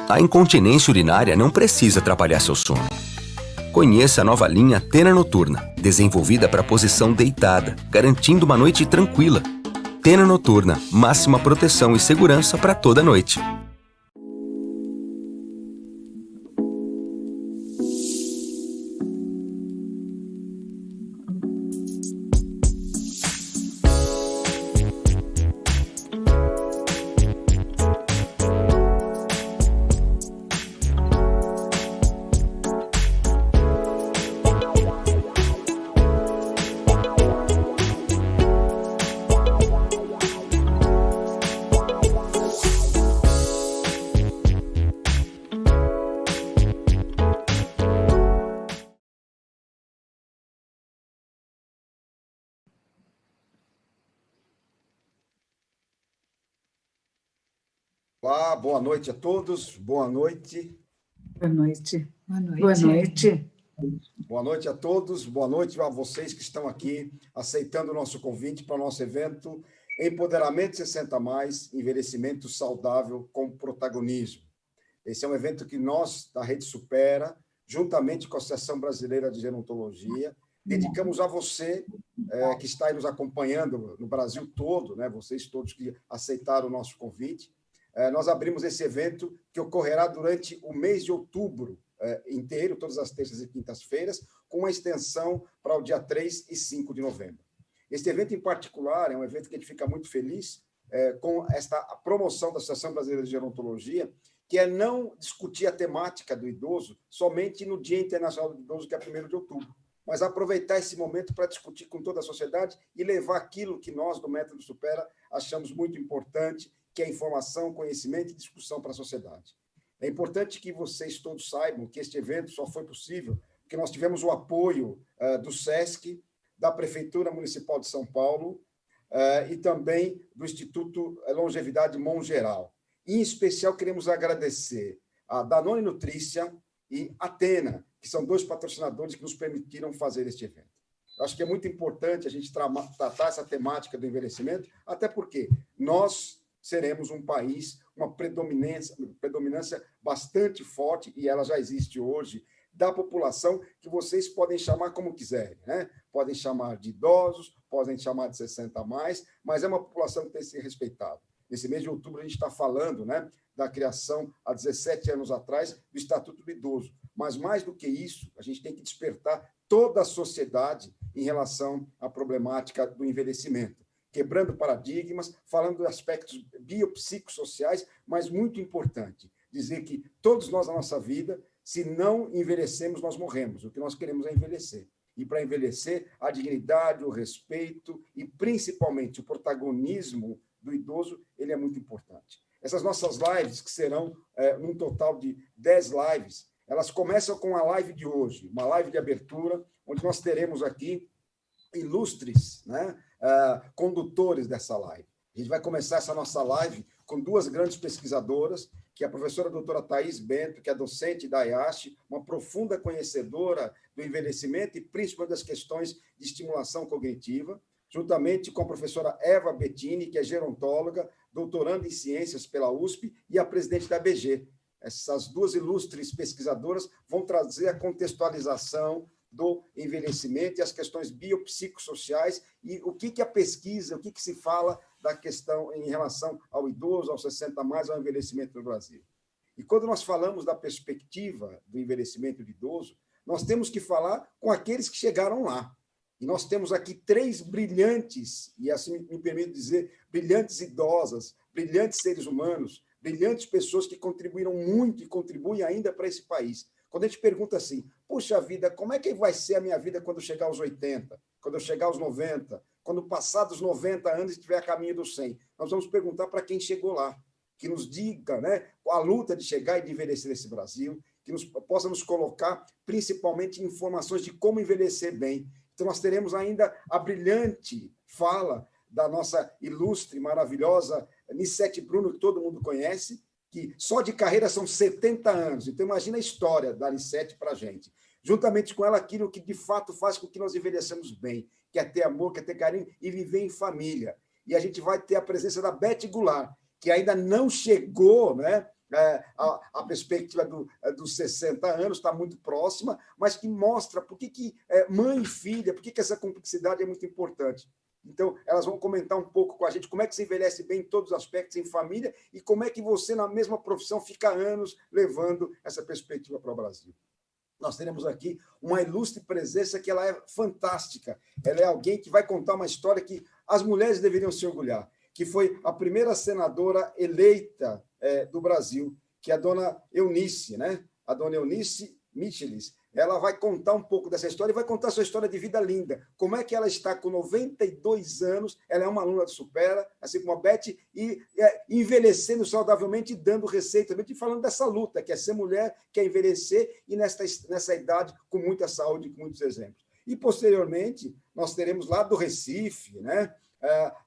A incontinência urinária não precisa atrapalhar seu sono. Conheça a nova linha Tena Noturna, desenvolvida para posição deitada, garantindo uma noite tranquila. Tena Noturna, máxima proteção e segurança para toda noite. Olá, boa noite a todos, boa noite. Boa noite. Boa noite. Boa noite. Boa noite a todos, boa noite a vocês que estão aqui aceitando o nosso convite para o nosso evento Empoderamento 60+, Envelhecimento Saudável com Protagonismo. Esse é um evento que nós, da Rede Supera, juntamente com a Associação Brasileira de Gerontologia, dedicamos a você que está aí nos acompanhando no Brasil todo, né? Vocês todos que aceitaram o nosso convite. Nós abrimos esse evento que ocorrerá durante o mês de outubro inteiro, todas as terças e quintas-feiras, com uma extensão para o dia 3 e 5 de novembro. Este evento em particular é um evento que a gente fica muito feliz com esta promoção da Associação Brasileira de Gerontologia, que é não discutir a temática do idoso somente no Dia Internacional do Idoso, que é 1º de outubro, mas aproveitar esse momento para discutir com toda a sociedade e levar aquilo que nós, do Método Supera, achamos muito importante, que é informação, conhecimento e discussão para a sociedade. É importante que vocês todos saibam que este evento só foi possível porque nós tivemos o apoio do SESC, da Prefeitura Municipal de São Paulo e também do Instituto Longevidade Mongeral. Em especial, queremos agradecer a Danone Nutrícia e a Tena, que são 2 patrocinadores que nos permitiram fazer este evento. Eu acho que é muito importante a gente tratar essa temática do envelhecimento, até porque nós seremos um país, uma predominância bastante forte, e ela já existe hoje, da população, que vocês podem chamar como quiserem, né? Podem chamar de idosos, podem chamar de 60+, mas é uma população que tem que ser respeitada. Nesse mês de outubro, a gente está falando, né, da criação, há 17 anos atrás, do Estatuto do Idoso. Mas, mais do que isso, a gente tem que despertar toda a sociedade em relação à problemática do envelhecimento, quebrando paradigmas, falando de aspectos biopsicossociais, mas muito importante, dizer que todos nós, na nossa vida, se não envelhecemos, nós morremos. O que nós queremos é envelhecer. E, para envelhecer, a dignidade, o respeito e, principalmente, o protagonismo do idoso, ele é muito importante. Essas nossas lives, que serão num total de 10 lives, elas começam com a live de hoje, uma live de abertura, onde nós teremos aqui ilustres, né, condutores dessa live. A gente vai começar essa nossa live com 2 grandes pesquisadoras, que é a professora doutora Thaís Bento, que é docente da IASH, uma profunda conhecedora do envelhecimento e principalmente das questões de estimulação cognitiva, juntamente com a professora Eva Bettini, que é gerontóloga, doutoranda em ciências pela USP e a presidente da BG. Essas 2 ilustres pesquisadoras vão trazer a contextualização do envelhecimento e as questões biopsicossociais e o que a pesquisa, o que se fala da questão em relação ao idoso, aos 60+, ao envelhecimento no Brasil. E quando nós falamos da perspectiva do envelhecimento do idoso, nós temos que falar com aqueles que chegaram lá. E nós temos aqui 3 brilhantes, e assim me permito dizer, brilhantes idosas, brilhantes seres humanos, brilhantes pessoas que contribuíram muito e contribuem ainda para esse país. Quando a gente pergunta assim, puxa vida, como é que vai ser a minha vida quando eu chegar aos 80, quando eu chegar aos 90, quando passar dos 90 anos e estiver a caminho dos 100? Nós vamos perguntar para quem chegou lá, que nos diga, né, a luta de chegar e de envelhecer nesse Brasil, que possa nos colocar, principalmente, informações de como envelhecer bem. Então, nós teremos ainda a brilhante fala da nossa ilustre, maravilhosa Nissete Bruno, que todo mundo conhece, que só de carreira são 70 anos. Então, imagina a história da Nissete para a gente. Juntamente com ela, aquilo que, de fato, faz com que nós envelheçamos bem, que é ter amor, que é ter carinho e viver em família. E a gente vai ter a presença da Beth Goulart, que ainda não chegou, né, a perspectiva dos 60 anos está muito próxima, mas que mostra por que mãe e filha, por que essa complexidade é muito importante. Então, elas vão comentar um pouco com a gente como é que se envelhece bem em todos os aspectos em família e como é que você, na mesma profissão, fica anos levando essa perspectiva para o Brasil. Nós teremos aqui uma ilustre presença que ela é fantástica. Ela é alguém que vai contar uma história que as mulheres deveriam se orgulhar, que foi a primeira senadora eleita do Brasil, que é a dona Eunice, né? A dona Eunice Michelis. Ela vai contar um pouco dessa história e vai contar a sua história de vida linda. Como é que ela está com 92 anos, ela é uma aluna do Supera, assim como a Beth, e envelhecendo saudavelmente e dando receita, e falando dessa luta, que é ser mulher, que é envelhecer, e nessa idade, com muita saúde, com muitos exemplos. E, posteriormente, nós teremos lá do Recife, né,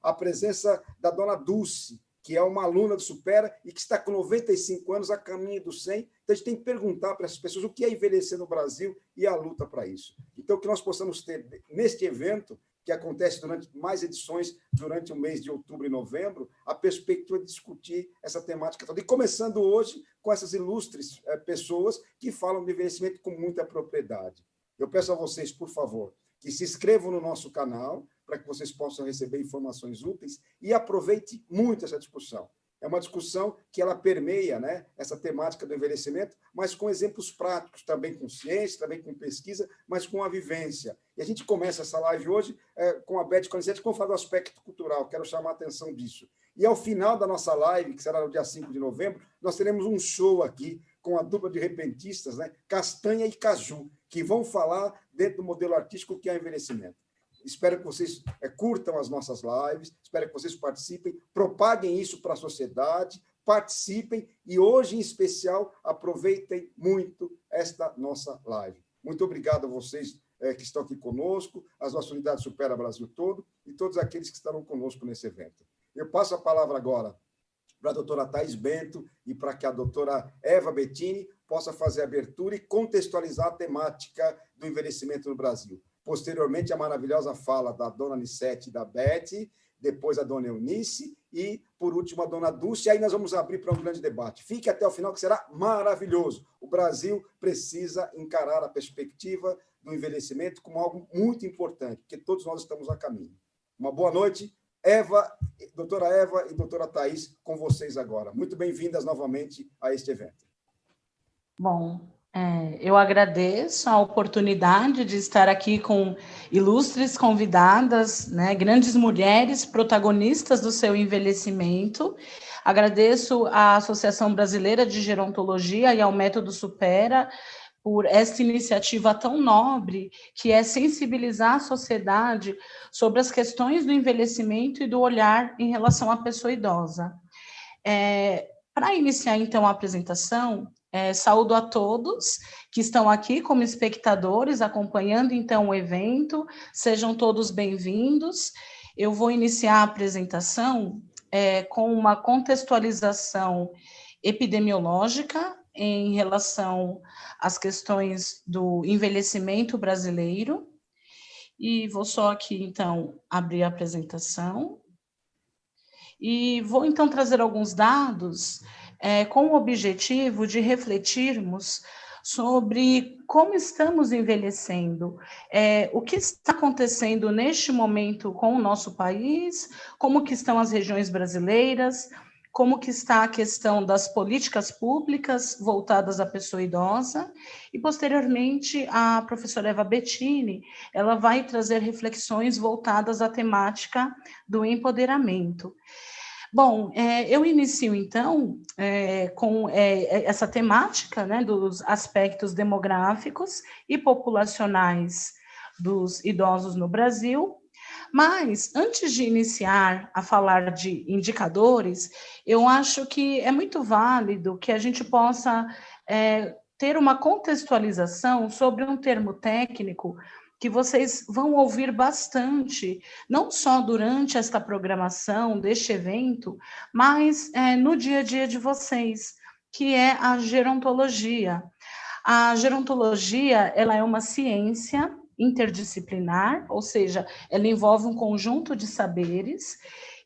a presença da dona Dulce, que é uma aluna do Supera e que está com 95 anos a caminho do 100. Então, a gente tem que perguntar para essas pessoas o que é envelhecer no Brasil e a luta para isso. Então, que nós possamos ter, neste evento, que acontece durante mais edições, durante o mês de outubro e novembro, a perspectiva de discutir essa temática toda. E começando hoje com essas ilustres pessoas que falam de envelhecimento com muita propriedade. Eu peço a vocês, por favor, que se inscrevam no nosso canal, para que vocês possam receber informações úteis e aproveite muito essa discussão. É uma discussão que ela permeia, né, essa temática do envelhecimento, mas com exemplos práticos, também com ciência, também com pesquisa, mas com a vivência. E a gente começa essa live hoje com a Beth Conisete, como falar do aspecto cultural, quero chamar a atenção disso. E ao final da nossa live, que será no dia 5 de novembro, nós teremos um show aqui com a dupla de repentistas, né, Castanha e Caju, que vão falar dentro do modelo artístico que é o envelhecimento. Espero que vocês curtam as nossas lives, espero que vocês participem, propaguem isso para a sociedade, participem e hoje, em especial, aproveitem muito esta nossa live. Muito obrigado a vocês que estão aqui conosco, as nossas unidades Supera Brasil todo e todos aqueles que estarão conosco nesse evento. Eu passo a palavra agora para a doutora Thais Bento e para que a doutora Eva Bettini possa fazer a abertura e contextualizar a temática do envelhecimento no Brasil. Posteriormente, a maravilhosa fala da dona Nissete e da Beth, depois a dona Eunice e, por último, a dona Dulce. E aí nós vamos abrir para um grande debate. Fique até o final, que será maravilhoso. O Brasil precisa encarar a perspectiva do envelhecimento como algo muito importante, porque todos nós estamos a caminho. Uma boa noite. Doutora Eva e doutora Thais, com vocês agora. Muito bem-vindas novamente a este evento. Bom, eu agradeço a oportunidade de estar aqui com ilustres convidadas, né, grandes mulheres protagonistas do seu envelhecimento. Agradeço à Associação Brasileira de Gerontologia e ao Método Supera por esta iniciativa tão nobre, que é sensibilizar a sociedade sobre as questões do envelhecimento e do olhar em relação à pessoa idosa. Para iniciar, então, a apresentação, saúdo a todos que estão aqui como espectadores, acompanhando, então, o evento. Sejam todos bem-vindos. Eu vou iniciar a apresentação com uma contextualização epidemiológica em relação às questões do envelhecimento brasileiro. E vou só aqui, então, abrir a apresentação. E vou, então, trazer alguns dados com o objetivo de refletirmos sobre como estamos envelhecendo, o que está acontecendo neste momento com o nosso país, como que estão as regiões brasileiras, como que está a questão das políticas públicas voltadas à pessoa idosa, e, posteriormente, a professora Eva Bettini, ela vai trazer reflexões voltadas à temática do empoderamento. Bom, eu inicio, então, com essa temática, né, dos aspectos demográficos e populacionais dos idosos no Brasil. Mas, antes de iniciar a falar de indicadores, eu acho que é muito válido que a gente possa ter uma contextualização sobre um termo técnico que vocês vão ouvir bastante, não só durante esta programação deste evento, mas no dia a dia de vocês, que é a gerontologia. A gerontologia, ela é uma ciência interdisciplinar, ou seja, ela envolve um conjunto de saberes,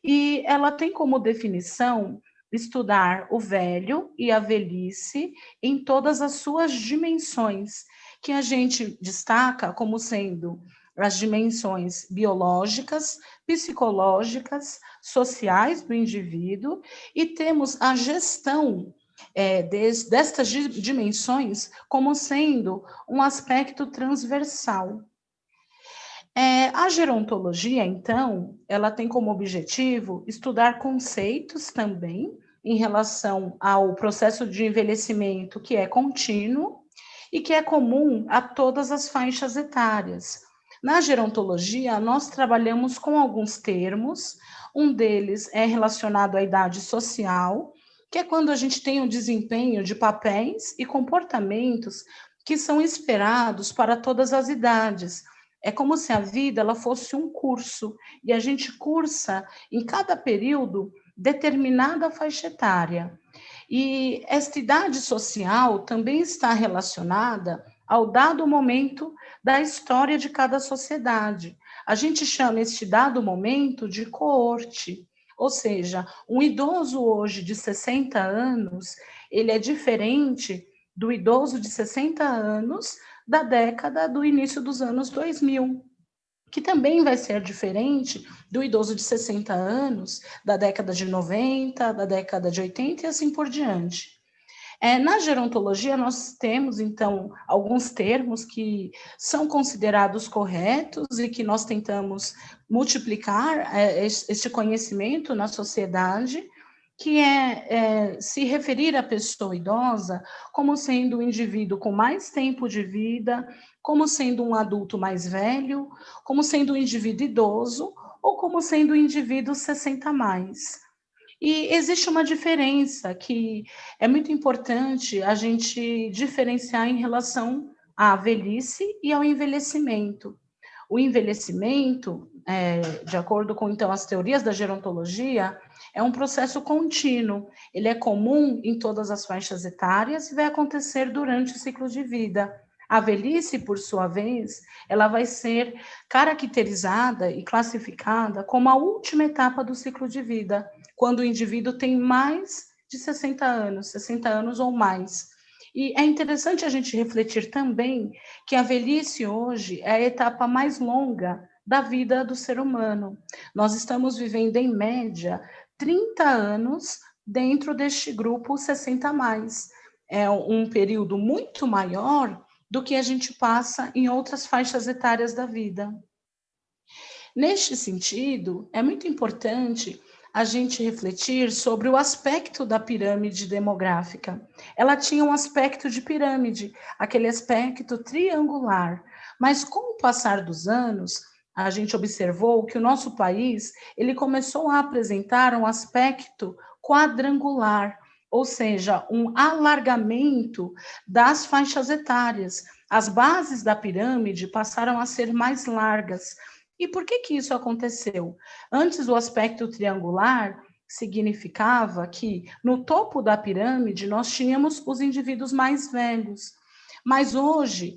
e ela tem como definição estudar o velho e a velhice em todas as suas dimensões, que a gente destaca como sendo as dimensões biológicas, psicológicas, sociais do indivíduo, e temos a gestão destas dimensões como sendo um aspecto transversal. A gerontologia, então, ela tem como objetivo estudar conceitos também em relação ao processo de envelhecimento que é contínuo e que é comum a todas as faixas etárias. Na gerontologia, nós trabalhamos com alguns termos, um deles é relacionado à idade social, que é quando a gente tem um desempenho de papéis e comportamentos que são esperados para todas as idades. É como se a vida ela fosse um curso, e a gente cursa em cada período determinada faixa etária. E esta idade social também está relacionada ao dado momento da história de cada sociedade. A gente chama este dado momento de coorte, ou seja, um idoso hoje de 60 anos, ele é diferente do idoso de 60 anos da década do início dos anos 2000, que também vai ser diferente do idoso de 60 anos da década de 90, da década de 80 e assim por diante. Na gerontologia, nós temos, então, alguns termos que são considerados corretos e que nós tentamos multiplicar este conhecimento na sociedade, que é se referir à pessoa idosa como sendo um indivíduo com mais tempo de vida, como sendo um adulto mais velho, como sendo um indivíduo idoso ou como sendo um indivíduo 60 a mais. E existe uma diferença que é muito importante a gente diferenciar em relação à velhice e ao envelhecimento. O envelhecimento, de acordo com, então, as teorias da gerontologia, é um processo contínuo. Ele é comum em todas as faixas etárias e vai acontecer durante o ciclo de vida. A velhice, por sua vez, ela vai ser caracterizada e classificada como a última etapa do ciclo de vida, quando o indivíduo tem mais de 60 anos ou mais. E é interessante a gente refletir também que a velhice hoje é a etapa mais longa da vida do ser humano. Nós estamos vivendo, em média, 30 anos dentro deste grupo 60 a mais. É um período muito maior do que a gente passa em outras faixas etárias da vida. Neste sentido, é muito importante a gente refletir sobre o aspecto da pirâmide demográfica. Ela tinha um aspecto de pirâmide, aquele aspecto triangular, mas com o passar dos anos, a gente observou que o nosso país ele começou a apresentar um aspecto quadrangular, ou seja, um alargamento das faixas etárias. As bases da pirâmide passaram a ser mais largas. E por que isso aconteceu? Antes, o aspecto triangular significava que no topo da pirâmide nós tínhamos os indivíduos mais velhos. Mas hoje,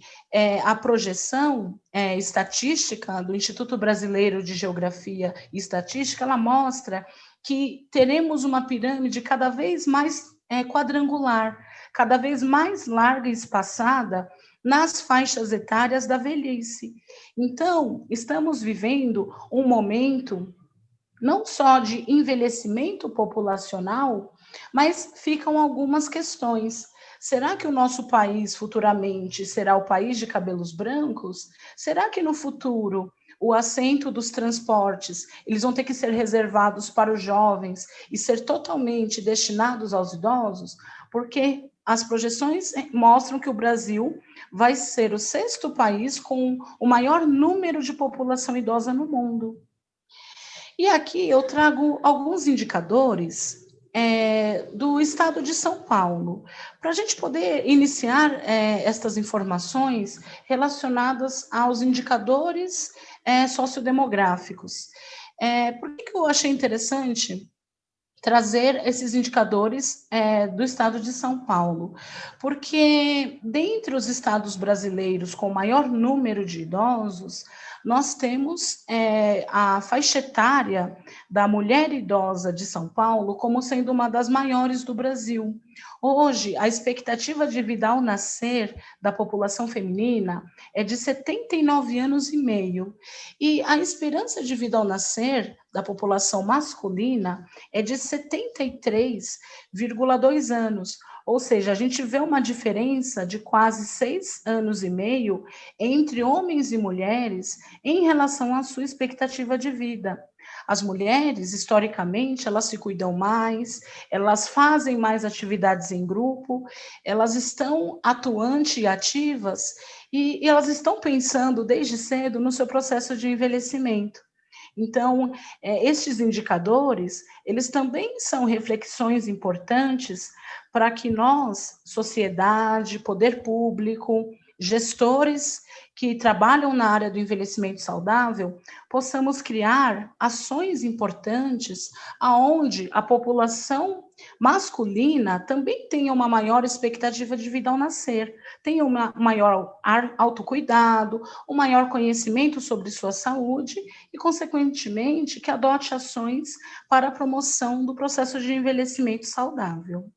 a projeção estatística do Instituto Brasileiro de Geografia e Estatística, ela mostra que teremos uma pirâmide cada vez mais quadrangular, cada vez mais larga e espaçada nas faixas etárias da velhice. Então, estamos vivendo um momento não só de envelhecimento populacional, mas ficam algumas questões. Será que o nosso país futuramente será o país de cabelos brancos? Será que no futuro o assento dos transportes, eles vão ter que ser reservados para os jovens e ser totalmente destinados aos idosos? Porque as projeções mostram que o Brasil vai ser o 6º país com o maior número de população idosa no mundo. E aqui eu trago alguns indicadores do estado de São Paulo, para a gente poder iniciar estas informações relacionadas aos indicadores sociodemográficos. Por que eu achei interessante trazer esses indicadores do estado de São Paulo? Porque dentre os estados brasileiros com maior número de idosos, nós temos a faixa etária da mulher idosa de São Paulo como sendo uma das maiores do Brasil. Hoje, a expectativa de vida ao nascer da população feminina é de 79 anos e meio, e a esperança de vida ao nascer da população masculina é de 73,2 anos, ou seja, a gente vê uma diferença de quase 6 anos e meio entre homens e mulheres em relação à sua expectativa de vida. As mulheres, historicamente, elas se cuidam mais, elas fazem mais atividades em grupo, elas estão atuantes e ativas e elas estão pensando desde cedo no seu processo de envelhecimento. Então, estes indicadores, eles também são reflexões importantes para que nós, sociedade, poder público, gestores que trabalham na área do envelhecimento saudável, possamos criar ações importantes aonde a população masculina também tenha uma maior expectativa de vida ao nascer, tenha um maior autocuidado, um maior conhecimento sobre sua saúde e, consequentemente, que adote ações para a promoção do processo de envelhecimento saudável.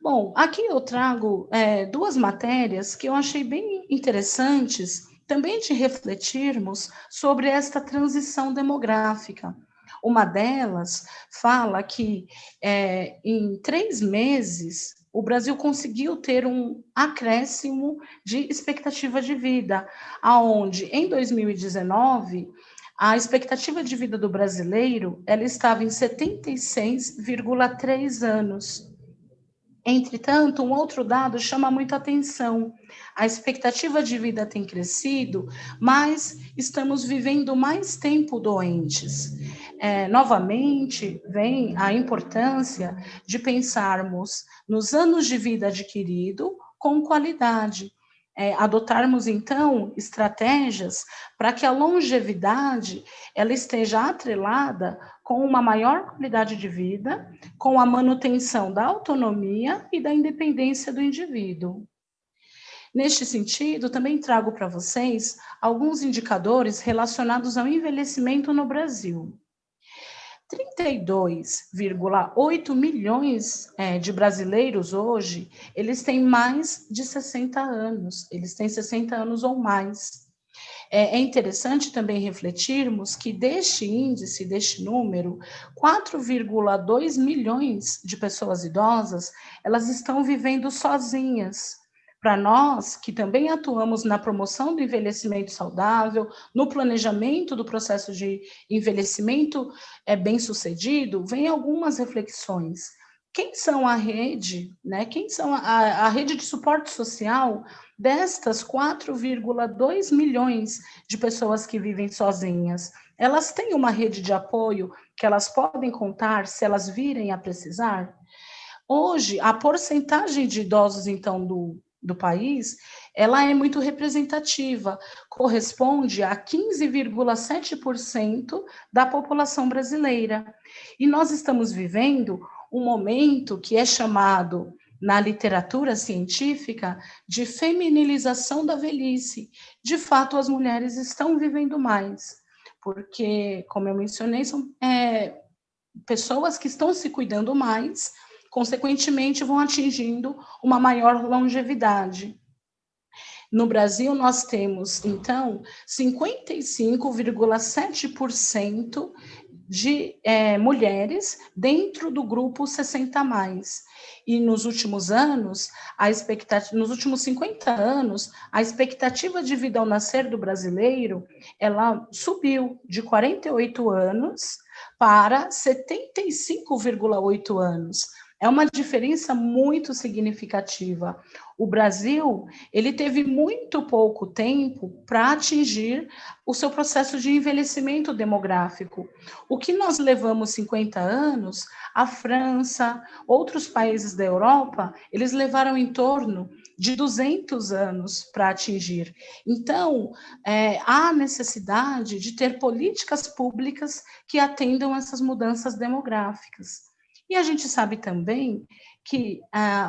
Bom, aqui eu trago duas matérias que eu achei bem interessantes também de refletirmos sobre esta transição demográfica. Uma delas fala que em 3 meses o Brasil conseguiu ter um acréscimo de expectativa de vida, aonde em 2019 a expectativa de vida do brasileiro ela estava em 76,3 anos. Entretanto, um outro dado chama muita atenção. A expectativa de vida tem crescido, mas estamos vivendo mais tempo doentes. Novamente, vem a importância de pensarmos nos anos de vida adquirido com qualidade. Adotarmos, então, estratégias para que a longevidade ela esteja atrelada com uma maior qualidade de vida, com a manutenção da autonomia e da independência do indivíduo. Neste sentido, também trago para vocês alguns indicadores relacionados ao envelhecimento no Brasil. 32,8 milhões de brasileiros hoje, eles têm mais de 60 anos, eles têm 60 anos ou mais. É interessante também refletirmos que deste índice, deste número, 4,2 milhões de pessoas idosas, elas estão vivendo sozinhas. Para nós, que também atuamos na promoção do envelhecimento saudável, no planejamento do processo de envelhecimento bem-sucedido, vem algumas reflexões. Quem são a rede, né? Quem são a rede de suporte social destas 4,2 milhões de pessoas que vivem sozinhas? Elas têm uma rede de apoio que elas podem contar se elas virem a precisar? Hoje, a porcentagem de idosos, então, do país, ela é muito representativa, corresponde a 15,7% da população brasileira. E nós estamos vivendo um momento que é chamado, na literatura científica, de feminilização da velhice. De fato, as mulheres estão vivendo mais, porque, como eu mencionei, são pessoas que estão se cuidando mais, consequentemente, vão atingindo uma maior longevidade. No Brasil, nós temos, então, 55,7% de mulheres dentro do grupo 60+. E nos últimos anos, nos últimos 50 anos, a expectativa de vida ao nascer do brasileiro, ela subiu de 48 anos para 75,8 anos. É uma diferença muito significativa. O Brasil, ele teve muito pouco tempo para atingir o seu processo de envelhecimento demográfico. O que nós levamos 50 anos, a França, outros países da Europa, eles levaram em torno de 200 anos para atingir. Então, há necessidade de ter políticas públicas que atendam essas mudanças demográficas. E a gente sabe também que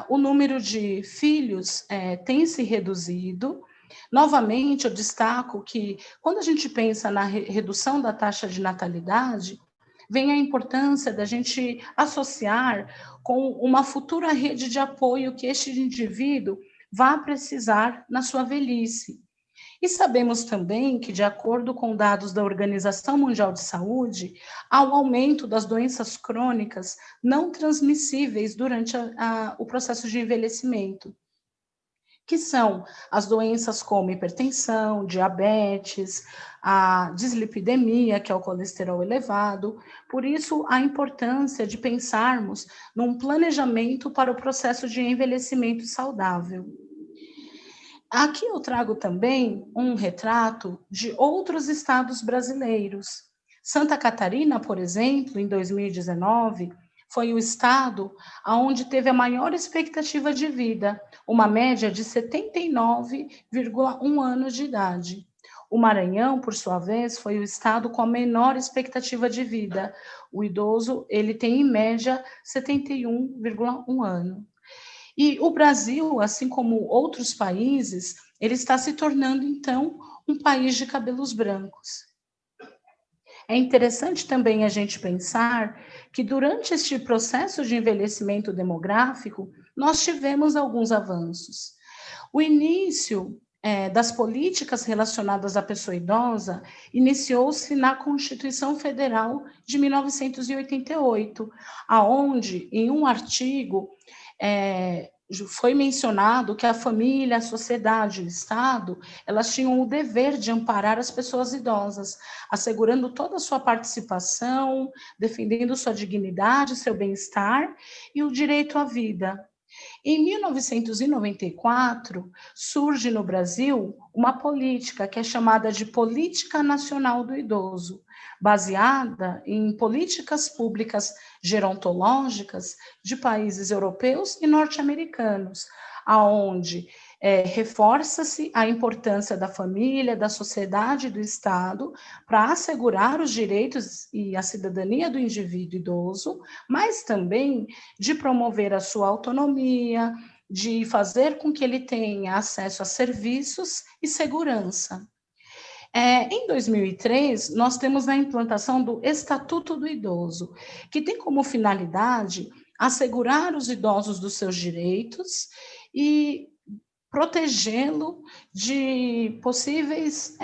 o número de filhos tem se reduzido, Novamente, eu destaco que, quando a gente pensa na redução da taxa de natalidade, vem a importância da gente associar com uma futura rede de apoio que este indivíduo vá precisar na sua velhice. E sabemos também que, de acordo com dados da Organização Mundial de Saúde, há um aumento das doenças crônicas não transmissíveis durante o processo de envelhecimento, que são as doenças como hipertensão, diabetes, a dislipidemia, que é o colesterol elevado. Por isso, a importância de pensarmos num planejamento para o processo de envelhecimento saudável. Aqui eu trago também um retrato de outros estados brasileiros. Santa Catarina, por exemplo, em 2019, foi o estado onde teve a maior expectativa de vida, uma média de 79,1 anos de idade. O Maranhão, por sua vez, foi o estado com a menor expectativa de vida. O idoso, ele tem, em média, 71,1 anos. E o Brasil, assim como outros países, ele está se tornando, então, um país de cabelos brancos. É interessante também a gente pensar que, durante este processo de envelhecimento demográfico, nós tivemos alguns avanços. O início das políticas relacionadas à pessoa idosa iniciou-se na Constituição Federal de 1988, aonde, em um artigo, foi mencionado que a família, a sociedade e o Estado, elas tinham o dever de amparar as pessoas idosas, assegurando toda a sua participação, defendendo sua dignidade, seu bem-estar e o direito à vida. Em 1994, surge no Brasil uma política que é chamada de Política Nacional do Idoso, baseada em políticas públicas gerontológicas de países europeus e norte-americanos, aonde reforça-se a importância da família, da sociedade e do Estado para assegurar os direitos e a cidadania do indivíduo idoso, mas também de promover a sua autonomia, de fazer com que ele tenha acesso a serviços e segurança. Em 2003, nós temos a implantação do Estatuto do Idoso, que tem como finalidade assegurar os idosos dos seus direitos e protegê-lo de possíveis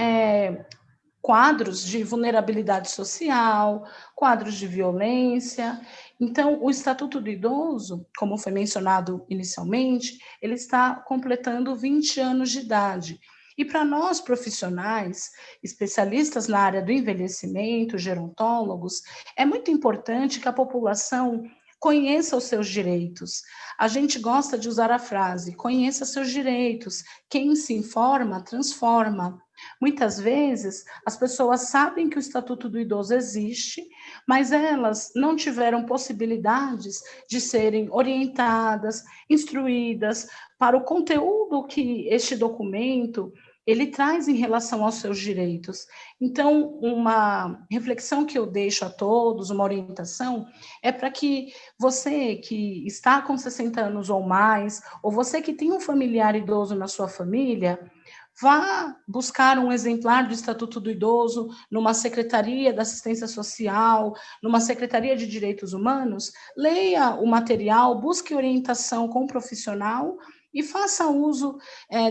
quadros de vulnerabilidade social, quadros de violência. Então, o Estatuto do Idoso, como foi mencionado inicialmente, ele está completando 20 anos de idade. E para nós, profissionais, especialistas na área do envelhecimento, gerontólogos, é muito importante que a população conheça os seus direitos. A gente gosta de usar a frase, conheça seus direitos. Quem se informa, transforma. Muitas vezes, as pessoas sabem que o Estatuto do Idoso existe, mas elas não tiveram possibilidades de serem orientadas, instruídas para o conteúdo que este documento ele traz em relação aos seus direitos. Então, uma reflexão que eu deixo a todos, uma orientação, é para que você que está com 60 anos ou mais, ou você que tem um familiar idoso na sua família, vá buscar um exemplar do Estatuto do Idoso numa Secretaria da Assistência Social, numa Secretaria de Direitos Humanos, leia o material, busque orientação com o profissional e faça uso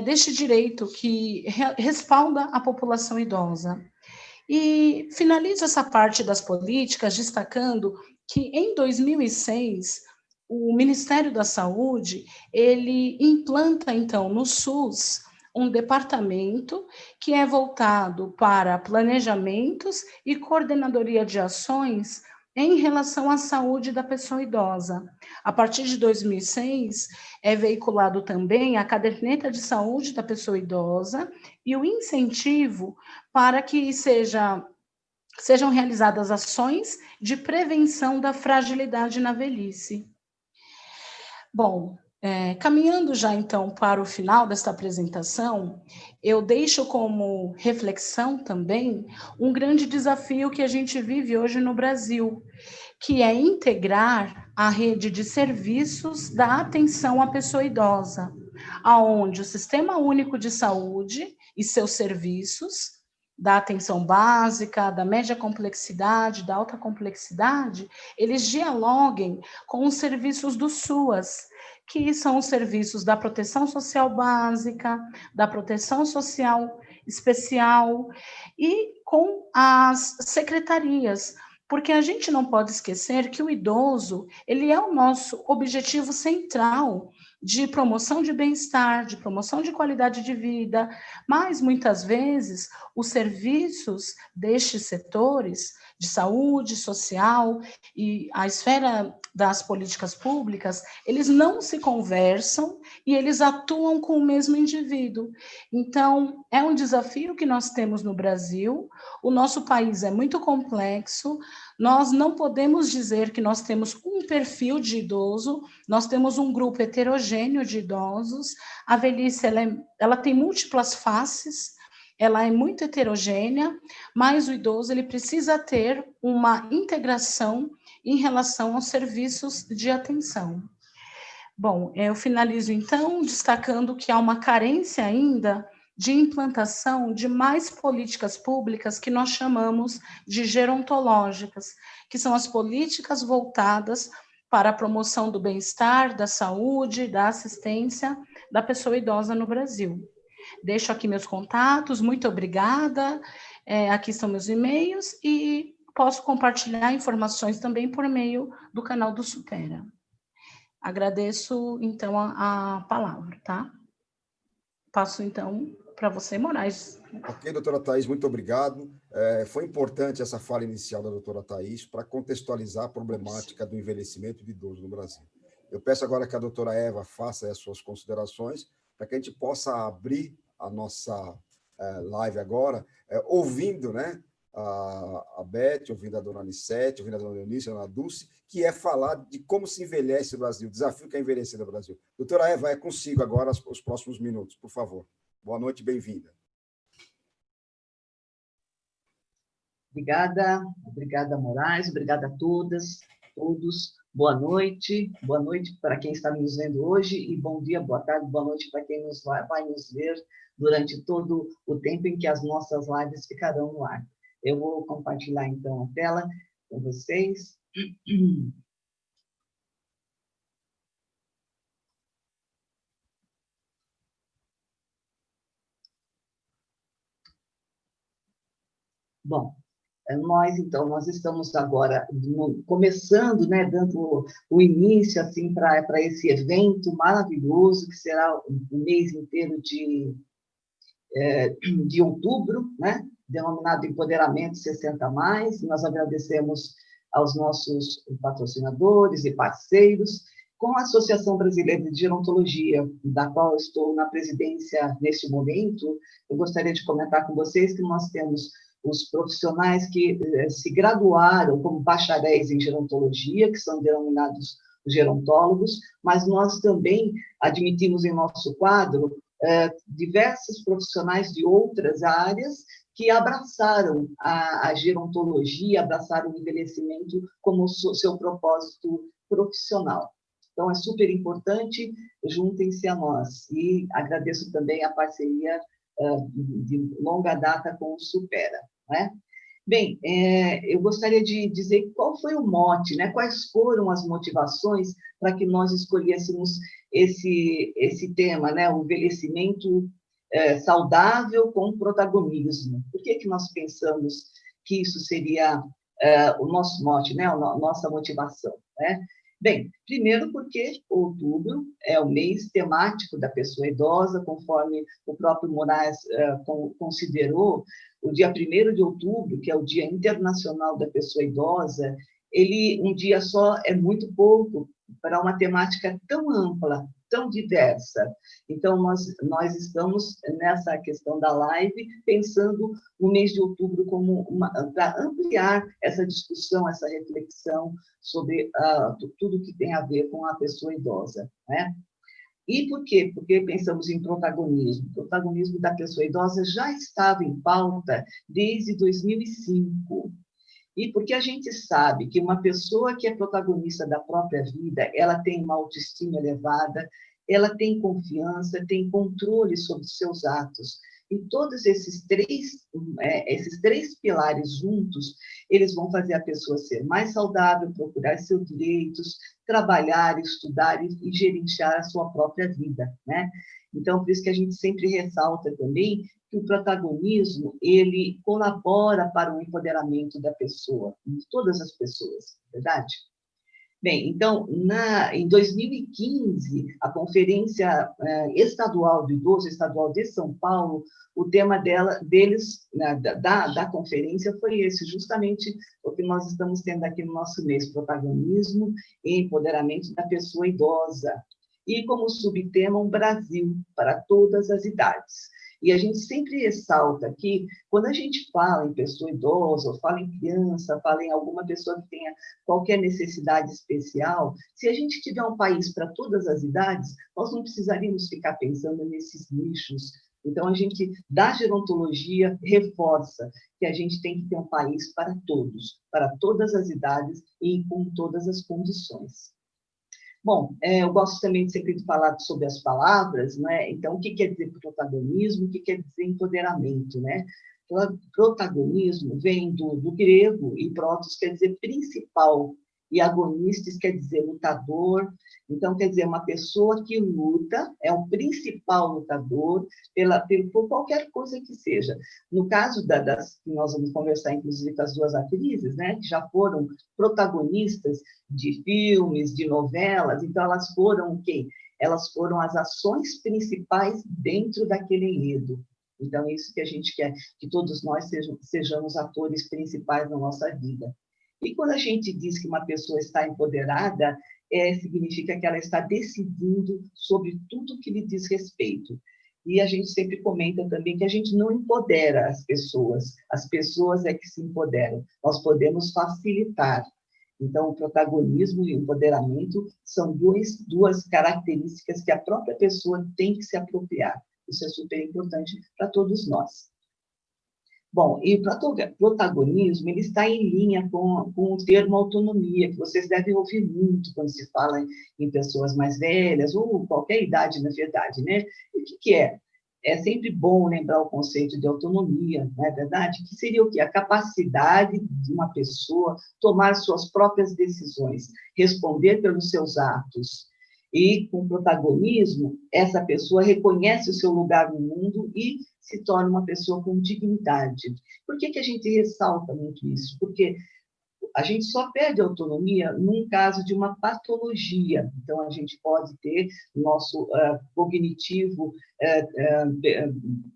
deste direito que respalda a população idosa. E finalizo essa parte das políticas destacando que, em 2006, o Ministério da Saúde, ele implanta, então, no SUS, um departamento que é voltado para planejamentos e coordenadoria de ações em relação à saúde da pessoa idosa. A partir de 2006, é veiculado também a caderneta de saúde da pessoa idosa e o incentivo para que sejam realizadas ações de prevenção da fragilidade na velhice. Bom, caminhando já então para o final desta apresentação, eu deixo como reflexão também um grande desafio que a gente vive hoje no Brasil, que é integrar a rede de serviços da atenção à pessoa idosa, aonde o Sistema Único de Saúde e seus serviços, da atenção básica, da média complexidade, da alta complexidade, eles dialoguem com os serviços do SUAS, que são os serviços da proteção social básica, da proteção social especial e com as secretarias, porque a gente não pode esquecer que o idoso, ele é o nosso objetivo central de promoção de bem-estar, de promoção de qualidade de vida, mas muitas vezes os serviços destes setores de saúde social e a esfera das políticas públicas, eles não se conversam e eles atuam com o mesmo indivíduo. Então, é um desafio que nós temos no Brasil. O nosso país é muito complexo, nós não podemos dizer que nós temos um perfil de idoso, nós temos um grupo heterogêneo de idosos. A velhice, ela tem múltiplas faces, ela é muito heterogênea, mas o idoso ele precisa ter uma integração em relação aos serviços de atenção. Bom, eu finalizo então destacando que há uma carência ainda de implantação de mais políticas públicas que nós chamamos de gerontológicas, que são as políticas voltadas para a promoção do bem-estar, da saúde, da assistência da pessoa idosa no Brasil. Deixo aqui meus contatos, muito obrigada, aqui estão meus e-mails e posso compartilhar informações também por meio do canal do Supera. Agradeço, então, a palavra, tá? Passo, então, para você, Moraes. Ok, doutora Thais, muito obrigado. Foi importante essa fala inicial da doutora Thais para contextualizar a problemática do envelhecimento de idoso no Brasil. Eu peço agora que a doutora Eva faça as suas considerações para que a gente possa abrir a nossa live agora, ouvindo, né, a Beth, ouvindo a dona Anissete, ouvindo a dona Eunice, a dona Dulce, que é falar de como se envelhece o Brasil, o desafio que é envelhecer no Brasil. Doutora Eva, é consigo agora os próximos minutos, por favor. Boa noite, bem-vinda. Obrigada, Moraes, obrigada a todas, todos. Boa noite para quem está nos vendo hoje e bom dia, boa tarde, boa noite para quem vai nos ver durante todo o tempo em que as nossas lives ficarão no ar. Eu vou compartilhar, então, a tela com vocês. Bom, nós estamos agora começando, né, dando o início assim, para esse evento maravilhoso, que será o mês inteiro de outubro, né, denominado Empoderamento 60+. Nós agradecemos aos nossos patrocinadores e parceiros, com a Associação Brasileira de Gerontologia, da qual eu estou na presidência neste momento. Eu gostaria de comentar com vocês que nós temos os profissionais que se graduaram como bacharéis em gerontologia, que são denominados gerontólogos, mas nós também admitimos em nosso quadro diversos profissionais de outras áreas que abraçaram a gerontologia, abraçaram o envelhecimento como seu propósito profissional. Então, é super importante, juntem-se a nós. E agradeço também a parceria de longa data com o Supera, né? Bem, eu gostaria de dizer qual foi o mote, né? Quais foram as motivações para que nós escolhêssemos esse tema, né? O envelhecimento saudável com protagonismo. Por que nós pensamos que isso seria o nosso mote, né? A nossa motivação, né? Bem, primeiro porque outubro é o mês temático da pessoa idosa, conforme o próprio Moraes considerou, o dia 1º de outubro, que é o Dia Internacional da Pessoa Idosa, um dia só é muito pouco para uma temática tão ampla, tão diversa. Então, nós estamos nessa questão da live, pensando o mês de outubro como para ampliar essa discussão, essa reflexão sobre tudo que tem a ver com a pessoa idosa, né? E por quê? Porque pensamos em protagonismo. O protagonismo da pessoa idosa já estava em pauta desde 2005. E porque a gente sabe que uma pessoa que é protagonista da própria vida, ela tem uma autoestima elevada, ela tem confiança, tem controle sobre os seus atos. E todos esses três pilares juntos, eles vão fazer a pessoa ser mais saudável, procurar seus direitos, trabalhar, estudar e gerenciar a sua própria vida, né? Então, por isso que a gente sempre ressalta também que o protagonismo, ele colabora para o empoderamento da pessoa, de todas as pessoas, verdade? Bem, então, em 2015, a Conferência Estadual do Idoso, Estadual de São Paulo, o tema da conferência foi esse, justamente o que nós estamos tendo aqui no nosso mês, protagonismo e empoderamento da pessoa idosa. E como subtema, um Brasil para todas as idades. E a gente sempre ressalta que, quando a gente fala em pessoa idosa, ou fala em criança, fala em alguma pessoa que tenha qualquer necessidade especial, se a gente tiver um país para todas as idades, nós não precisaríamos ficar pensando nesses nichos. Então, a gente, da gerontologia, reforça que a gente tem que ter um país para todos, para todas as idades e com todas as condições. Bom, eu gosto também sempre de falar sobre as palavras, né? Então, o que quer dizer protagonismo, o que quer dizer empoderamento, né? Protagonismo vem do grego, e protos quer dizer principal, e agonistas quer dizer lutador. Então, quer dizer, uma pessoa que luta, é o principal lutador por qualquer coisa que seja. No caso que nós vamos conversar, inclusive, com as duas atrizes, né, que já foram protagonistas de filmes, de novelas, então elas foram o quê? Elas foram as ações principais dentro daquele enredo. Então, é isso que a gente quer, que todos nós sejamos atores principais na nossa vida. E quando a gente diz que uma pessoa está empoderada, significa que ela está decidindo sobre tudo que lhe diz respeito. E a gente sempre comenta também que a gente não empodera as pessoas é que se empoderam. Nós podemos facilitar. Então, o protagonismo e o empoderamento são duas características que a própria pessoa tem que se apropriar. Isso é super importante para todos nós. Bom, e o protagonismo, ele está em linha com o termo autonomia, que vocês devem ouvir muito quando se fala em pessoas mais velhas, ou qualquer idade, na verdade, né? E o que é? É sempre bom lembrar o conceito de autonomia, não é verdade? Que seria o quê? A capacidade de uma pessoa tomar suas próprias decisões, responder pelos seus atos. E, com protagonismo, essa pessoa reconhece o seu lugar no mundo e se torna uma pessoa com dignidade. Por que a gente ressalta muito isso? Porque a gente só perde autonomia num caso de uma patologia. Então, a gente pode ter nosso cognitivo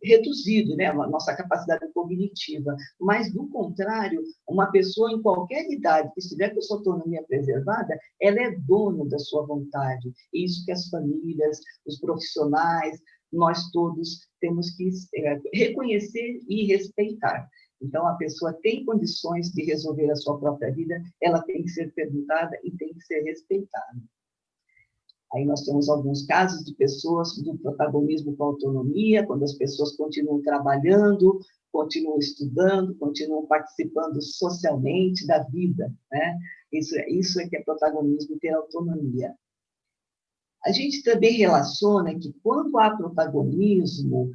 reduzido, né? A nossa capacidade cognitiva. Mas, do contrário, uma pessoa em qualquer idade que estiver com sua autonomia preservada, ela é dona da sua vontade. E isso que as famílias, os profissionais, nós todos temos que reconhecer e respeitar. Então, a pessoa tem condições de resolver a sua própria vida, ela tem que ser perguntada e tem que ser respeitada. Aí nós temos alguns casos de pessoas do protagonismo com autonomia, quando as pessoas continuam trabalhando, continuam estudando, continuam participando socialmente da vida, né? Isso é que é protagonismo, ter autonomia. A gente também relaciona que, quando há protagonismo,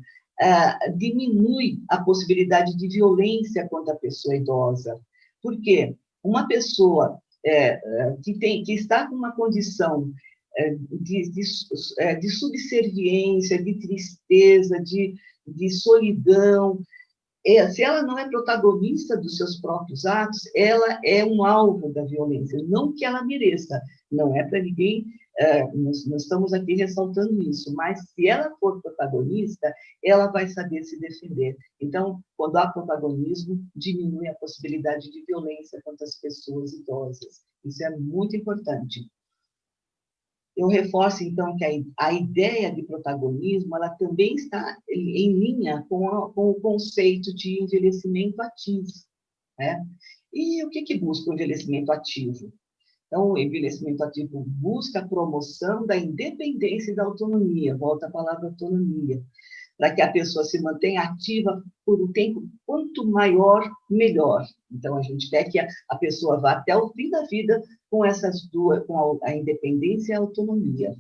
diminui a possibilidade de violência contra a pessoa idosa. Por quê? Uma pessoa que está com uma condição de subserviência, de tristeza, de solidão, se ela não é protagonista dos seus próprios atos, ela é um alvo da violência, não que ela mereça, não é para ninguém, nós estamos aqui ressaltando isso, mas se ela for protagonista, ela vai saber se defender. Então, quando há protagonismo, diminui a possibilidade de violência contra as pessoas idosas. Isso é muito importante. Eu reforço, então, que a ideia de protagonismo, ela também está em linha com o conceito de envelhecimento ativo, né? E o que busca o envelhecimento ativo? Então, o envelhecimento ativo busca a promoção da independência e da autonomia, volta a palavra autonomia, para que a pessoa se mantenha ativa por um tempo quanto maior, melhor. Então, a gente quer que a pessoa vá até o fim da vida com essas duas, com a independência e a autonomia.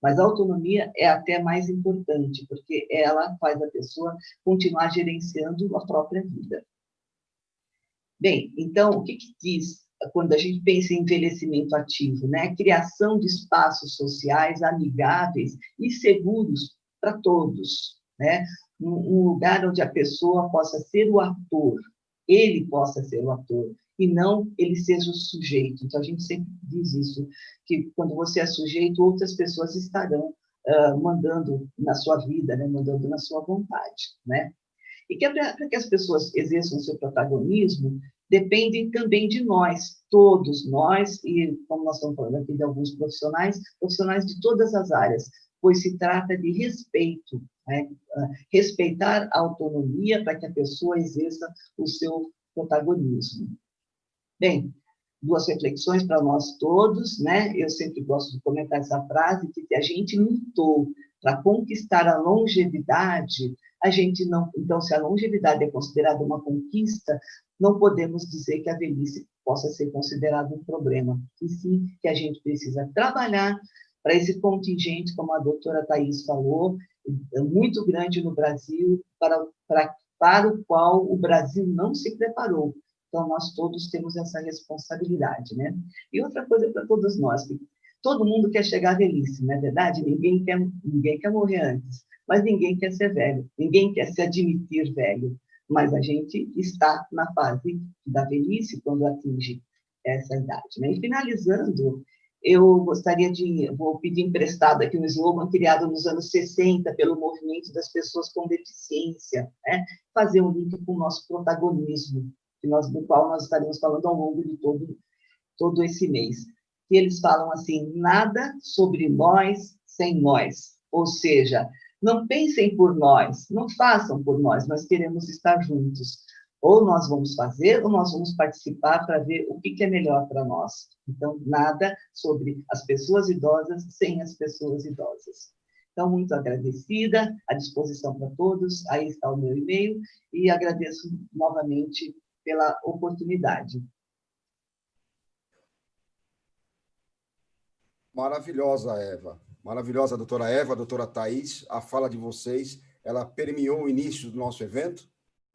Mas a autonomia é até mais importante, porque ela faz a pessoa continuar gerenciando a própria vida. Bem, então, o que diz quando a gente pensa em envelhecimento ativo, né? Criação de espaços sociais amigáveis e seguros para todos, né? Um lugar onde a pessoa possa ser o ator, ele possa ser o ator, e não ele seja o sujeito. Então, a gente sempre diz isso, que quando você é sujeito, outras pessoas estarão mandando na sua vida, né? Mandando na sua vontade, né? E que para que as pessoas exerçam seu protagonismo, depende também de nós, todos nós, e como nós estamos falando aqui de alguns profissionais, profissionais de todas as áreas, pois se trata de respeito, né? Respeitar a autonomia para que a pessoa exerça o seu protagonismo. Bem, duas reflexões para nós todos, né? Eu sempre gosto de comentar essa frase, que a gente lutou para conquistar a longevidade, a gente não... Então, se a longevidade é considerada uma conquista, não podemos dizer que a velhice possa ser considerada um problema, e sim que a gente precisa trabalhar para esse contingente, como a doutora Thais falou, muito grande no Brasil, para o qual o Brasil não se preparou. Então, nós todos temos essa responsabilidade, né? E outra coisa para todos nós, que todo mundo quer chegar à velhice, não é verdade? Ninguém quer morrer antes, mas ninguém quer ser velho, ninguém quer se admitir velho, mas a gente está na fase da velhice quando atinge essa idade, né? E finalizando, eu vou pedir emprestado aqui um slogan criado nos anos 60 pelo movimento das pessoas com deficiência, né? Fazer um link com o nosso protagonismo, do qual nós estaremos falando ao longo de todo esse mês. E eles falam assim: nada sobre nós sem nós. Ou seja, não pensem por nós, não façam por nós queremos estar juntos. Ou nós vamos fazer, ou nós vamos participar para ver o que é melhor para nós. Então, nada sobre as pessoas idosas sem as pessoas idosas. Então, muito agradecida, à disposição para todos. Aí está o meu e-mail, e agradeço novamente pela oportunidade. Maravilhosa, Eva. Maravilhosa, doutora Eva, doutora Thais. A fala de vocês, ela permeou o início do nosso evento,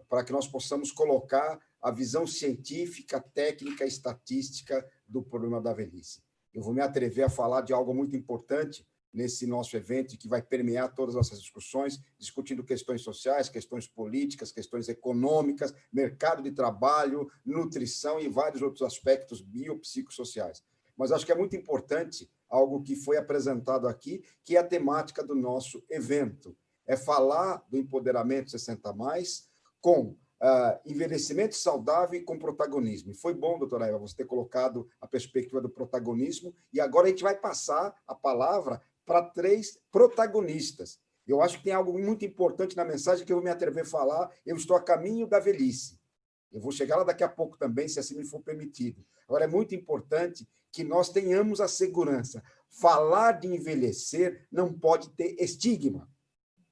para que nós possamos colocar a visão científica, técnica, estatística do problema da velhice. Eu vou me atrever a falar de algo muito importante nesse nosso evento, que vai permear todas as nossas discussões, discutindo questões sociais, questões políticas, questões econômicas, mercado de trabalho, nutrição e vários outros aspectos biopsicossociais. Mas acho que é muito importante algo que foi apresentado aqui, que é a temática do nosso evento. É falar do empoderamento 60+, com envelhecimento saudável e com protagonismo. E foi bom, doutora Eva, você ter colocado a perspectiva do protagonismo, e agora a gente vai passar a palavra para 3 protagonistas. Eu acho que tem algo muito importante na mensagem que eu vou me atrever a falar. Eu estou a caminho da velhice. Eu vou chegar lá daqui a pouco também, se assim me for permitido. Agora, é muito importante que nós tenhamos a segurança. Falar de envelhecer não pode ter estigma.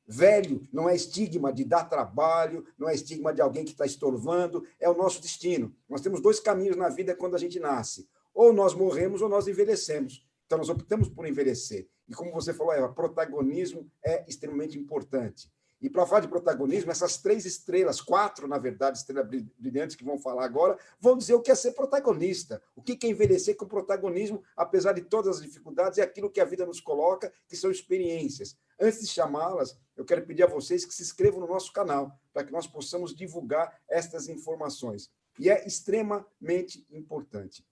Velho não é estigma de dar trabalho, não é estigma de alguém que está estorvando, é o nosso destino. Nós temos 2 caminhos na vida quando a gente nasce. Ou nós morremos ou nós envelhecemos. Então, nós optamos por envelhecer. E como você falou, Eva, protagonismo é extremamente importante. E para falar de protagonismo, essas 3 estrelas, 4, na verdade, estrelas brilhantes que vão falar agora, vão dizer o que é ser protagonista. O que é envelhecer com protagonismo, apesar de todas as dificuldades, é aquilo que a vida nos coloca, que são experiências. Antes de chamá-las, eu quero pedir a vocês que se inscrevam no nosso canal, para que nós possamos divulgar estas informações. E é extremamente importante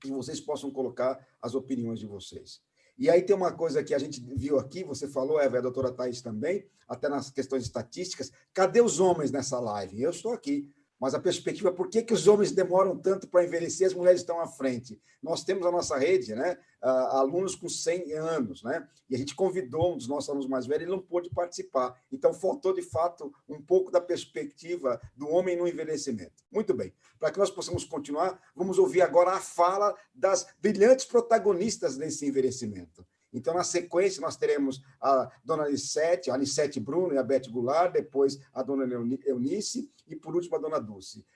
que vocês possam colocar as opiniões de vocês. E aí tem uma coisa que a gente viu aqui, você falou, Eva, a doutora Thais também, até nas questões estatísticas, cadê os homens nessa live? Eu estou aqui, mas a perspectiva, por que os homens demoram tanto para envelhecer e as mulheres estão à frente? Nós temos a nossa rede, né? Alunos com 100 anos, né? E a gente convidou um dos nossos alunos mais velhos, ele não pôde participar. Então, faltou, de fato, um pouco da perspectiva do homem no envelhecimento. Muito bem. Para que nós possamos continuar, vamos ouvir agora a fala das brilhantes protagonistas desse envelhecimento. Então, na sequência, nós teremos a dona a Anicete Bruno e a Beth Goulart, depois a dona Eunice e, por último, a dona Dulce.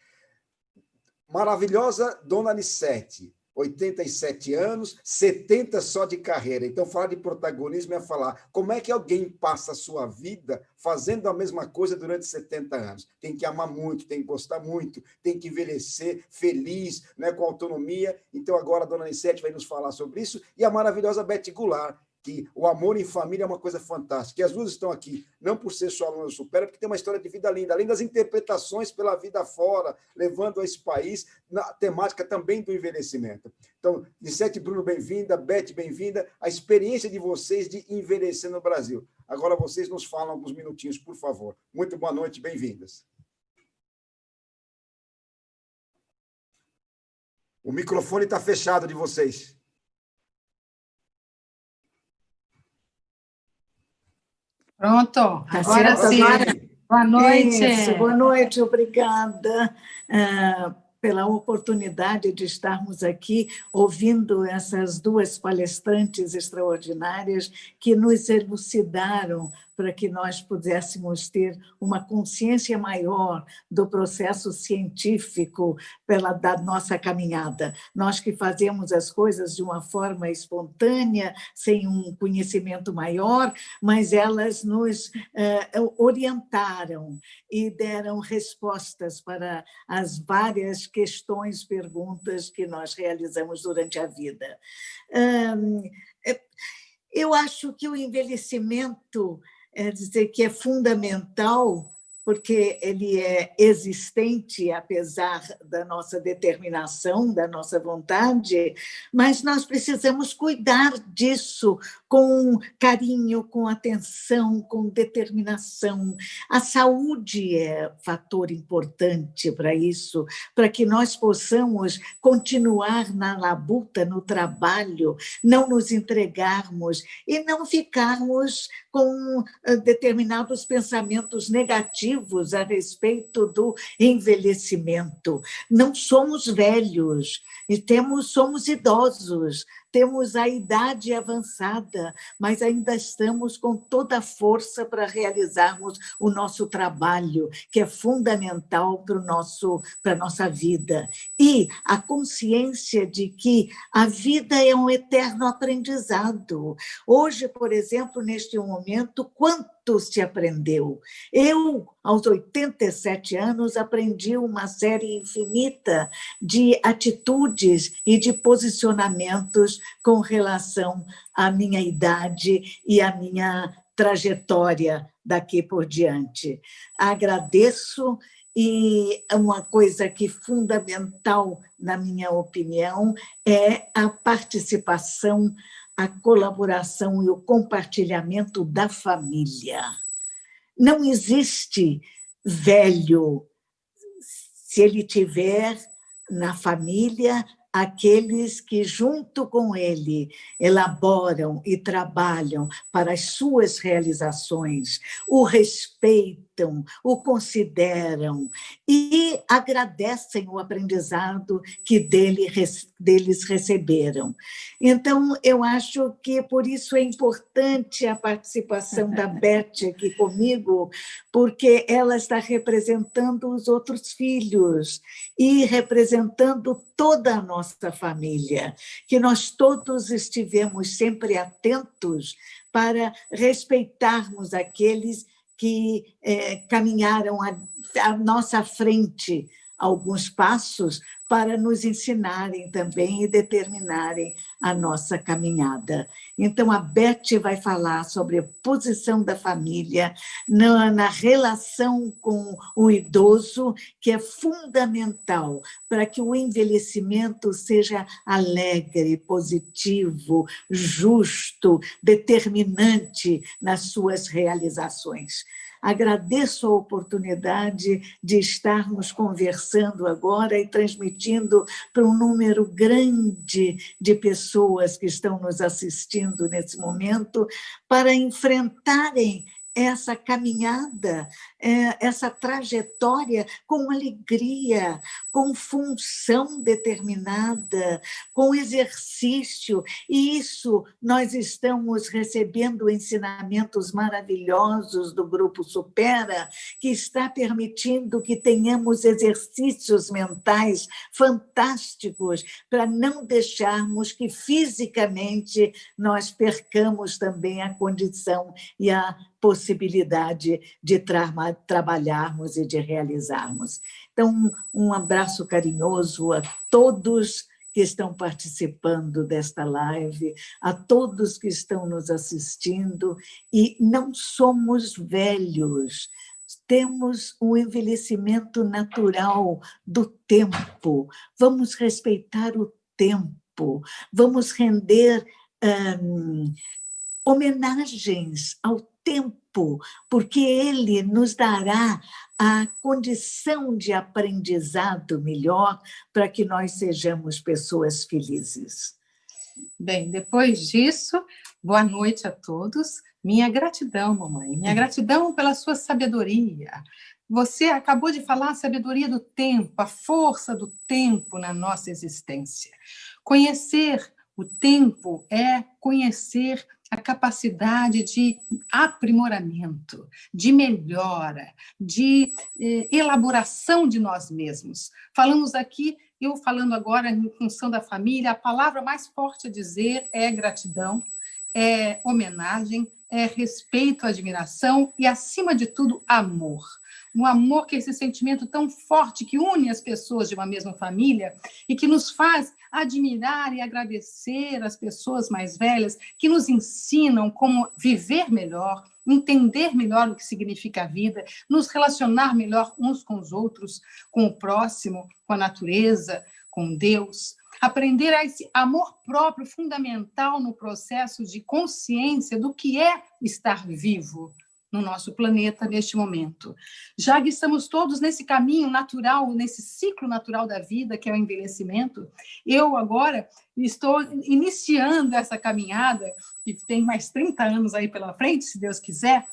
Maravilhosa dona Anicete, 87 anos, 70 só de carreira. Então, falar de protagonismo é falar como é que alguém passa a sua vida fazendo a mesma coisa durante 70 anos. Tem que amar muito, tem que gostar muito, tem que envelhecer feliz, né, com autonomia. Então, agora a dona Anicete vai nos falar sobre isso, e a maravilhosa Beth Goulart, que o amor em família é uma coisa fantástica. E as duas estão aqui, não por ser só alunas do Supera, porque tem uma história de vida linda, além das interpretações pela vida fora, levando a esse país na temática também do envelhecimento. Então, Anicete e Bruno, bem-vinda, Beth, bem-vinda. A experiência de vocês de envelhecer no Brasil. Agora vocês nos falam alguns minutinhos, por favor. Muito boa noite, bem-vindas. O microfone está fechado de vocês. Pronto, agora Agora sim. sim. Boa noite. Isso, boa noite, obrigada pela oportunidade de estarmos aqui ouvindo essas duas palestrantes extraordinárias que nos elucidaram para que nós pudéssemos ter uma consciência maior do processo científico da nossa caminhada. Nós que fazemos as coisas de uma forma espontânea, sem um conhecimento maior, mas elas nos orientaram e deram respostas para as várias questões, perguntas que nós realizamos durante a vida. Eu acho que o envelhecimento dizer que é fundamental, porque ele é existente, apesar da nossa determinação, da nossa vontade, mas nós precisamos cuidar disso com carinho, com atenção, com determinação. A saúde é fator importante para isso, para que nós possamos continuar na labuta, no trabalho, não nos entregarmos e não ficarmos com determinados pensamentos negativos a respeito do envelhecimento. Não somos velhos, e somos idosos, temos a idade avançada, mas ainda estamos com toda a força para realizarmos o nosso trabalho, que é fundamental para a nossa vida. E a consciência de que a vida é um eterno aprendizado. Hoje, por exemplo, neste momento, quanto se aprendeu? Eu, aos 87 anos, aprendi uma série infinita de atitudes e de posicionamentos com relação à minha idade e à minha trajetória daqui por diante. Agradeço, e uma coisa que é fundamental, na minha opinião, é a participação, a colaboração e o compartilhamento da família. Não existe velho se ele tiver na família aqueles que, junto com ele, elaboram e trabalham para as suas realizações, o respeitam, o consideram e agradecem o aprendizado que deles receberam. Então, eu acho que por isso é importante a participação da Beth aqui comigo, porque ela está representando os outros filhos e representando toda a nossa família, que nós todos estivemos sempre atentos para respeitarmos aqueles que caminharam à nossa frente alguns passos para nos ensinarem também e determinarem a nossa caminhada. Então, a Beth vai falar sobre a posição da família na relação com o idoso, que é fundamental para que o envelhecimento seja alegre, positivo, justo, determinante nas suas realizações. Agradeço a oportunidade de estarmos conversando agora e transmitindo para um número grande de pessoas que estão nos assistindo nesse momento, para enfrentarem essa caminhada essa trajetória com alegria, com função determinada, com exercício. E isso nós estamos recebendo ensinamentos maravilhosos do Grupo Supera, que está permitindo que tenhamos exercícios mentais fantásticos para não deixarmos que fisicamente nós percamos também a condição e a possibilidade de trabalharmos e de realizarmos. Então, um abraço carinhoso a todos que estão participando desta live, a todos que estão nos assistindo, e não somos velhos, temos um envelhecimento natural do tempo, vamos respeitar o tempo, vamos render homenagens ao tempo, porque ele nos dará a condição de aprendizado melhor para que nós sejamos pessoas felizes. Bem, depois disso, boa noite a todos. Minha gratidão, mamãe, minha gratidão pela sua sabedoria. Você acabou de falar a sabedoria do tempo, a força do tempo na nossa existência. Conhecer o tempo é conhecer a capacidade de aprimoramento, de melhora, de elaboração de nós mesmos. Falamos aqui, eu falando agora em função da família, a palavra mais forte a dizer é gratidão, é homenagem, é respeito, admiração e, acima de tudo, amor. Um amor que é esse sentimento tão forte que une as pessoas de uma mesma família e que nos faz admirar e agradecer as pessoas mais velhas que nos ensinam como viver melhor, entender melhor o que significa a vida, nos relacionar melhor uns com os outros, com o próximo, com a natureza, com Deus. Aprender a esse amor próprio fundamental no processo de consciência do que é estar vivo no nosso planeta neste momento. Já que estamos todos nesse caminho natural, nesse ciclo natural da vida, que é o envelhecimento, eu agora estou iniciando essa caminhada, que tem mais 30 anos aí pela frente, se Deus quiser,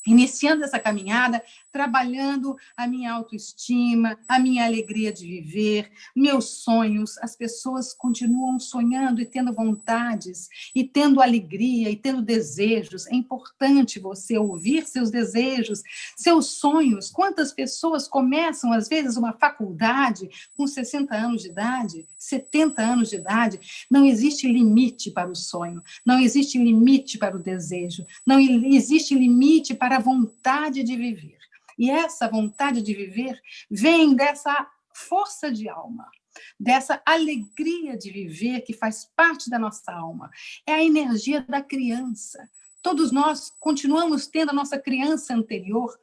iniciando essa caminhada, trabalhando a minha autoestima, a minha alegria de viver, meus sonhos. As pessoas continuam sonhando e tendo vontades, e tendo alegria, e tendo desejos. É importante você ouvir seus desejos, seus sonhos. Quantas pessoas começam, às vezes, uma faculdade com 60 anos de idade, 70 anos de idade? Não existe limite para o sonho, não existe limite para o desejo, não existe limite para a vontade de viver. E essa vontade de viver vem dessa força de alma, dessa alegria de viver que faz parte da nossa alma. É a energia da criança. Todos nós continuamos tendo a nossa criança interior,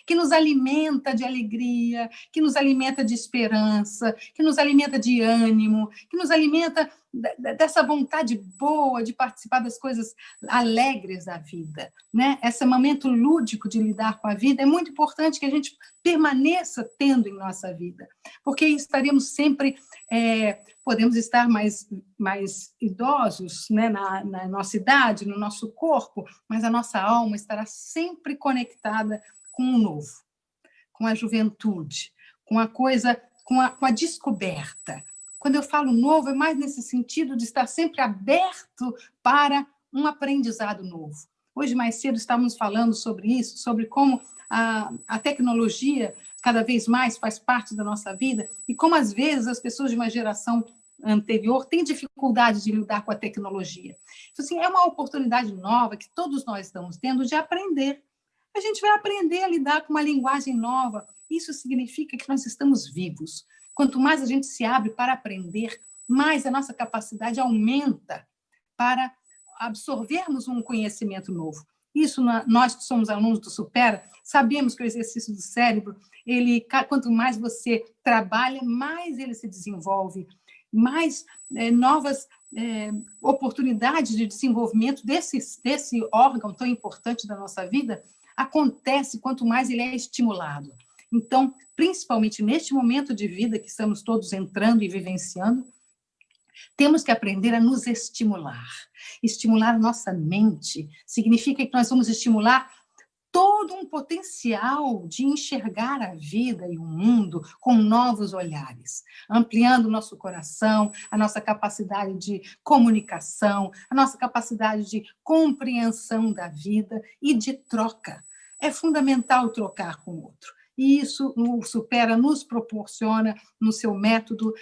que nos alimenta de alegria, que nos alimenta de esperança, que nos alimenta de ânimo, que nos alimenta dessa vontade boa de participar das coisas alegres da vida, né? Esse momento lúdico de lidar com a vida é muito importante que a gente permaneça tendo em nossa vida, porque estaremos sempre... podemos estar mais idosos, né, na nossa idade, no nosso corpo, mas a nossa alma estará sempre conectada com o novo, com a juventude, com a coisa, com a descoberta. Quando eu falo novo, é mais nesse sentido de estar sempre aberto para um aprendizado novo. Hoje, mais cedo, estávamos falando sobre isso, sobre como a tecnologia cada vez mais faz parte da nossa vida e como, às vezes, as pessoas de uma geração anterior têm dificuldade de lidar com a tecnologia. Então, assim, é uma oportunidade nova que todos nós estamos tendo de aprender. A gente vai aprender a lidar com uma linguagem nova. Isso significa que nós estamos vivos. Quanto mais a gente se abre para aprender, mais a nossa capacidade aumenta para absorvermos um conhecimento novo. Isso, nós que somos alunos do Supera, sabemos que o exercício do cérebro, quanto mais você trabalha, mais ele se desenvolve, mais novas oportunidades de desenvolvimento desse órgão tão importante da nossa vida acontece quanto mais ele é estimulado. Então, principalmente neste momento de vida que estamos todos entrando e vivenciando, temos que aprender a nos estimular. Estimular nossa mente significa que nós vamos estimular todo um potencial de enxergar a vida e o mundo com novos olhares, ampliando o nosso coração, a nossa capacidade de comunicação, a nossa capacidade de compreensão da vida e de troca. É fundamental trocar com o outro. E isso o Supera nos proporciona no seu método,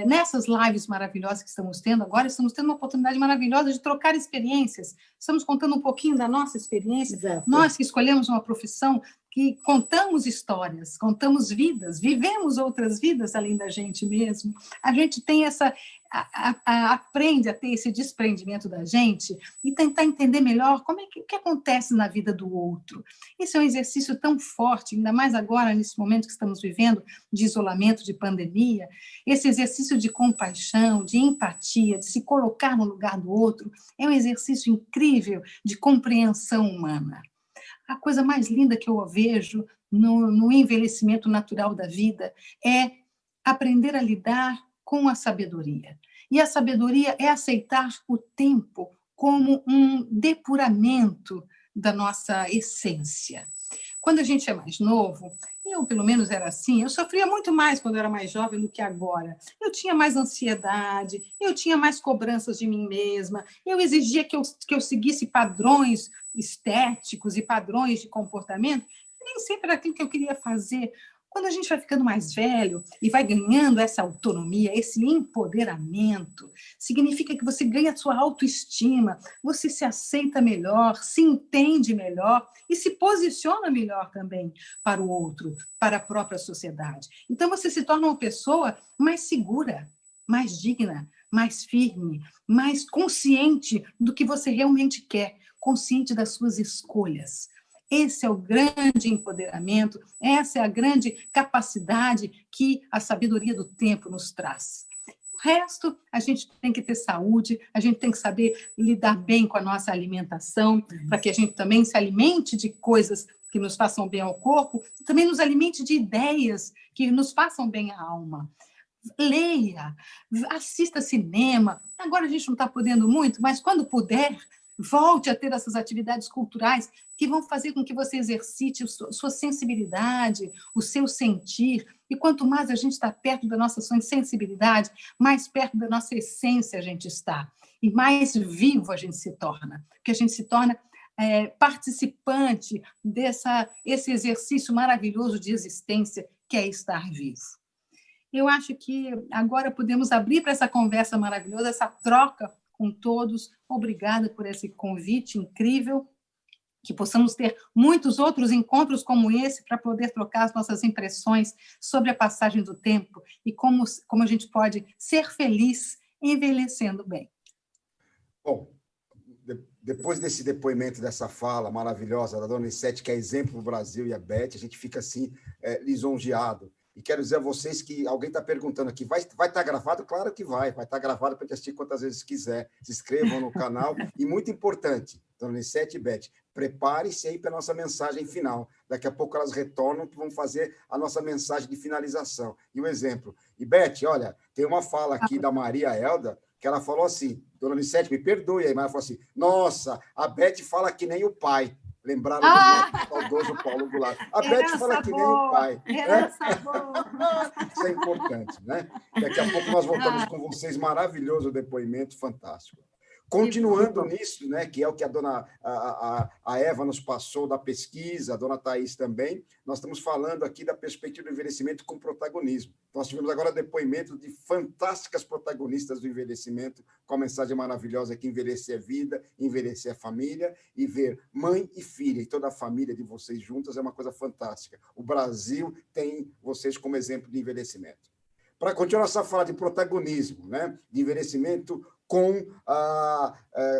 nessas lives maravilhosas que estamos tendo agora, estamos tendo uma oportunidade maravilhosa de trocar experiências, estamos contando um pouquinho da nossa experiência, Exato. Nós que escolhemos uma profissão, que contamos histórias, contamos vidas, vivemos outras vidas além da gente mesmo, a gente tem aprende a ter esse desprendimento da gente e tentar entender melhor o que acontece na vida do outro. Esse é um exercício tão forte, ainda mais agora, nesse momento que estamos vivendo, de isolamento, de pandemia, esse exercício de compaixão, de empatia, de se colocar no lugar do outro, é um exercício incrível de compreensão humana. A coisa mais linda que eu vejo no envelhecimento natural da vida é aprender a lidar com a sabedoria. E a sabedoria é aceitar o tempo como um depuramento da nossa essência. Quando a gente é mais novo, eu pelo menos era assim, eu sofria muito mais quando eu era mais jovem do que agora. Eu tinha mais ansiedade, eu tinha mais cobranças de mim mesma, eu exigia que eu seguisse padrões estéticos e padrões de comportamento, nem sempre era aquilo que eu queria fazer. Quando a gente vai ficando mais velho e vai ganhando essa autonomia, esse empoderamento, significa que você ganha a sua autoestima, você se aceita melhor, se entende melhor e se posiciona melhor também para o outro, para a própria sociedade. Então, você se torna uma pessoa mais segura, mais digna, mais firme, mais consciente do que você realmente quer, consciente das suas escolhas. Esse é o grande empoderamento, essa é a grande capacidade que a sabedoria do tempo nos traz. O resto, a gente tem que ter saúde, a gente tem que saber lidar bem com a nossa alimentação, para que a gente também se alimente de coisas que nos façam bem ao corpo, também nos alimente de ideias que nos façam bem à alma. Leia, assista cinema. Agora a gente não está podendo muito, mas quando puder, volte a ter essas atividades culturais que vão fazer com que você exercite sua sensibilidade, o seu sentir. E quanto mais a gente está perto da nossa sensibilidade, mais perto da nossa essência a gente está. E mais vivo a gente se torna. Porque a gente se torna participante esse exercício maravilhoso de existência que é estar vivo. Eu acho que agora podemos abrir para essa conversa maravilhosa, essa troca com todos. Obrigada por esse convite incrível, que possamos ter muitos outros encontros como esse para poder trocar as nossas impressões sobre a passagem do tempo e como a gente pode ser feliz envelhecendo bem. Bom, depois desse depoimento, dessa fala maravilhosa da dona Nicete, que é exemplo para o Brasil e a Beth, a gente fica assim, lisonjeado. E quero dizer a vocês que alguém está perguntando aqui, vai estar gravado? Claro que vai estar gravado para assistir quantas vezes quiser. Se inscrevam no canal. E muito importante, dona Nicete e Beth, prepare-se aí para a nossa mensagem final. Daqui a pouco elas retornam que vão fazer a nossa mensagem de finalização. E o exemplo. E Beth, olha, tem uma fala aqui da Maria Elda, que ela falou assim, dona Nicete, me perdoe aí, mas ela falou assim, nossa, a Beth fala que nem o pai. Lembraram do saudoso Paulo Goulart. A Beth fala que nem o pai. Isso é importante, né? Daqui a pouco nós voltamos com vocês. Maravilhoso depoimento, fantástico. Continuando nisso, né, que é o que a dona a Eva nos passou da pesquisa, a dona Thaís também, nós estamos falando aqui da perspectiva do envelhecimento com protagonismo. Nós tivemos agora depoimento de fantásticas protagonistas do envelhecimento, com a mensagem maravilhosa que envelhecer é vida, envelhecer é família, e ver mãe e filha e toda a família de vocês juntas é uma coisa fantástica. O Brasil tem vocês como exemplo de envelhecimento. Para continuar essa fala de protagonismo, né, de envelhecimento com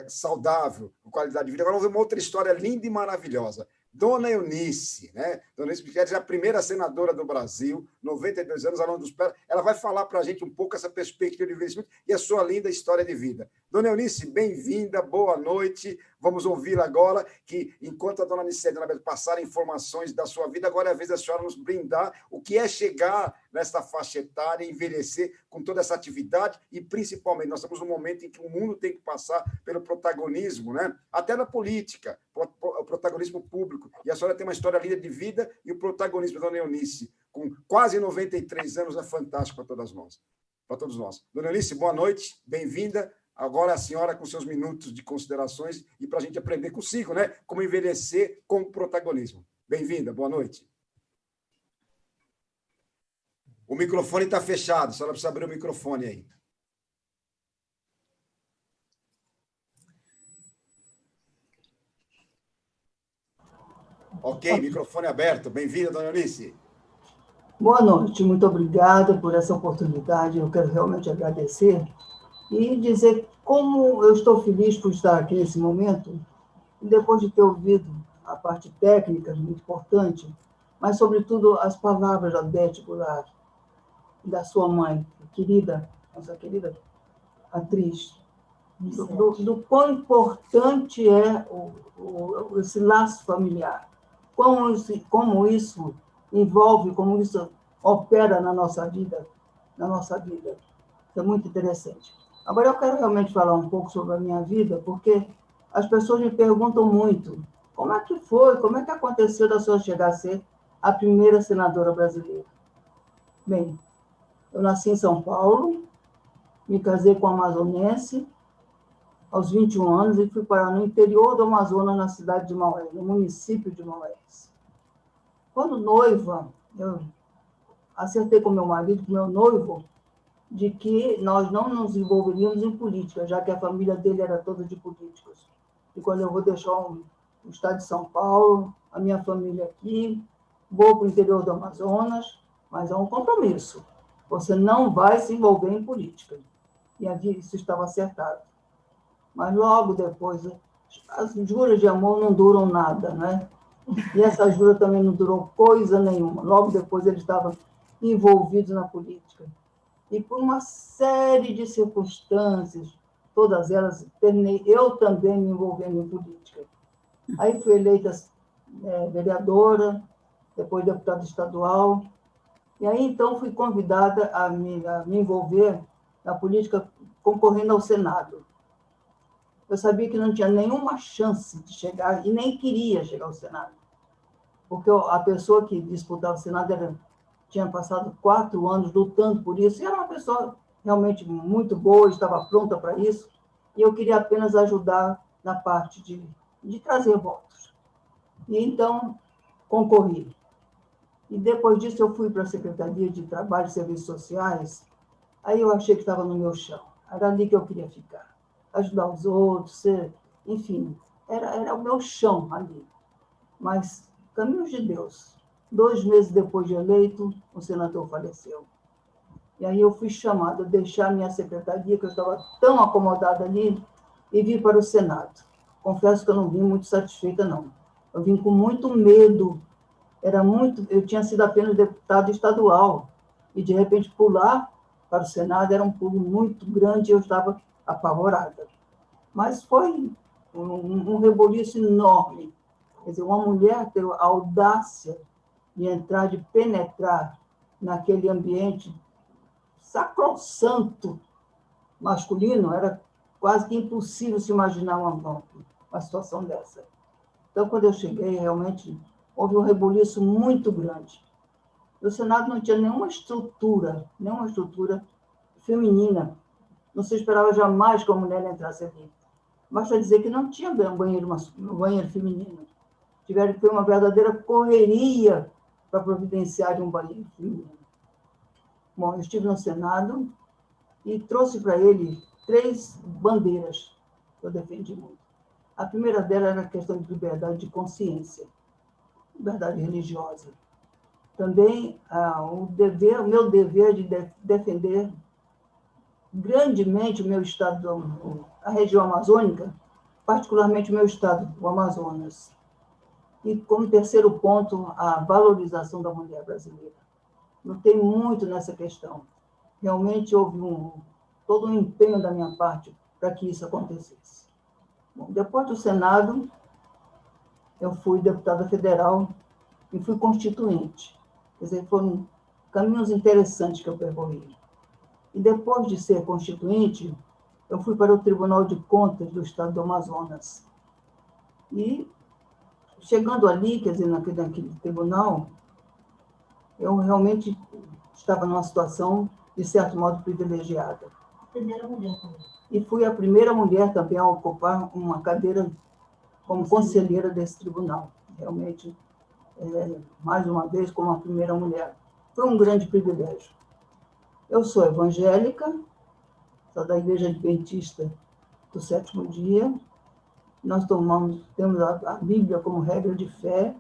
saudável, com qualidade de vida. Agora vamos ver uma outra história linda e maravilhosa. Dona Eunice, né? Dona Eunice Micheli é a primeira senadora do Brasil, 92 anos, Alão dos Pés. Ela vai falar para a gente um pouco essa perspectiva de envelhecimento e a sua linda história de vida. Dona Eunice, bem-vinda, boa noite. Vamos ouvi-la agora, que enquanto a dona Nicete e a dona Beth passarem informações da sua vida, agora é a vez da senhora nos brindar o que é chegar nessa faixa etária e envelhecer com toda essa atividade e, principalmente, nós estamos num momento em que o mundo tem que passar pelo protagonismo, né? Até na política, o protagonismo protagonismo público. E a senhora tem uma história linda de vida e o protagonismo da Dona Eunice, com quase 93 anos, é fantástico para todas nós. Para todos nós. Dona Eunice, boa noite, bem-vinda. Agora a senhora com seus minutos de considerações e para a gente aprender consigo, né? Como envelhecer com protagonismo. Bem-vinda, boa noite. O microfone está fechado, a senhora precisa abrir o microfone aí. Ok, microfone aberto. Bem-vinda, Dona Eunice. Boa noite, muito obrigada por essa oportunidade. Eu quero realmente agradecer e dizer como eu estou feliz por estar aqui nesse momento, depois de ter ouvido a parte técnica, muito importante, mas, sobretudo, as palavras da Beth Goulart, da sua mãe, querida, nossa querida atriz, do quão importante é esse laço familiar, como isso envolve, como isso opera na nossa vida, Isso é muito interessante. Agora, eu quero realmente falar um pouco sobre a minha vida, porque as pessoas me perguntam muito como é que foi, como é que aconteceu da senhora chegar a ser a primeira senadora brasileira. Bem, eu nasci em São Paulo, me casei com um amazonense aos 21 anos e fui parar no interior do Amazonas, na cidade de Maués, no município de Maués. Quando noiva, eu acertei com meu marido, com meu noivo, de que nós não nos envolveríamos em política, já que a família dele era toda de políticos. E quando eu vou deixar o estado de São Paulo, a minha família aqui, vou para o interior do Amazonas, mas é um compromisso. Você não vai se envolver em política. E isso estava acertado. Mas logo depois, as juras de amor não duram nada, né? E essa jura também não durou coisa nenhuma. Logo depois eles estavam envolvidos na política. E por uma série de circunstâncias, todas elas, terminei eu também me envolvendo em política. Aí fui eleita vereadora, depois deputada estadual, e aí então fui convidada a me envolver na política concorrendo ao Senado. Eu sabia que não tinha nenhuma chance de chegar, e nem queria chegar ao Senado, porque a pessoa que disputava o Senado tinha passado 4 anos lutando por isso, e era uma pessoa realmente muito boa, estava pronta para isso, e eu queria apenas ajudar na parte de trazer votos. E então, concorri. E depois disso eu fui para a Secretaria de Trabalho e Serviços Sociais, aí eu achei que estava no meu chão, era ali que eu queria ficar, ajudar os outros, enfim, era o meu chão ali. Mas, caminhos de Deus, 2 meses depois de eleito, o senador faleceu. E aí eu fui chamada a deixar minha secretaria, que eu estava tão acomodada ali, e vim para o Senado. Confesso que eu não vim muito satisfeita, não. Eu vim com muito medo. Eu tinha sido apenas deputada estadual, e de repente pular para o Senado era um pulo muito grande e eu estava apavorada. Mas foi um reboliço enorme. Quer dizer, uma mulher ter a audácia de entrar, de penetrar naquele ambiente sacrossanto masculino, era quase que impossível se imaginar uma situação dessa. Então, quando eu cheguei, realmente houve um reboliço muito grande. O Senado não tinha nenhuma estrutura feminina. Não se esperava jamais que uma mulher entrasse ali. Basta dizer que não tinha banheiro feminino. Tiveram que ter uma verdadeira correria para providenciar um banheiro feminino. Bom, eu estive no Senado e trouxe para ele 3 bandeiras que eu defendi muito. A primeira delas era a questão de liberdade de consciência, liberdade religiosa. Também o meu dever de defender grandemente o meu estado, a região amazônica, particularmente o meu estado, o Amazonas. E, como terceiro ponto, a valorização da mulher brasileira. Lutei muito nessa questão. Realmente houve todo um empenho da minha parte para que isso acontecesse. Bom, depois do Senado, eu fui deputada federal e fui constituinte. Quer dizer, foram caminhos interessantes que eu percorri. E depois de ser constituinte, eu fui para o Tribunal de Contas do Estado do Amazonas. E chegando ali, quer dizer, naquele tribunal, eu realmente estava numa situação, de certo modo, privilegiada. Primeira mulher também. E fui a primeira mulher também a ocupar uma cadeira como conselheira desse tribunal. Realmente, mais uma vez, como a primeira mulher. Foi um grande privilégio. Eu sou evangélica, sou da Igreja Adventista do Sétimo Dia. Nós temos a Bíblia como regra de fé,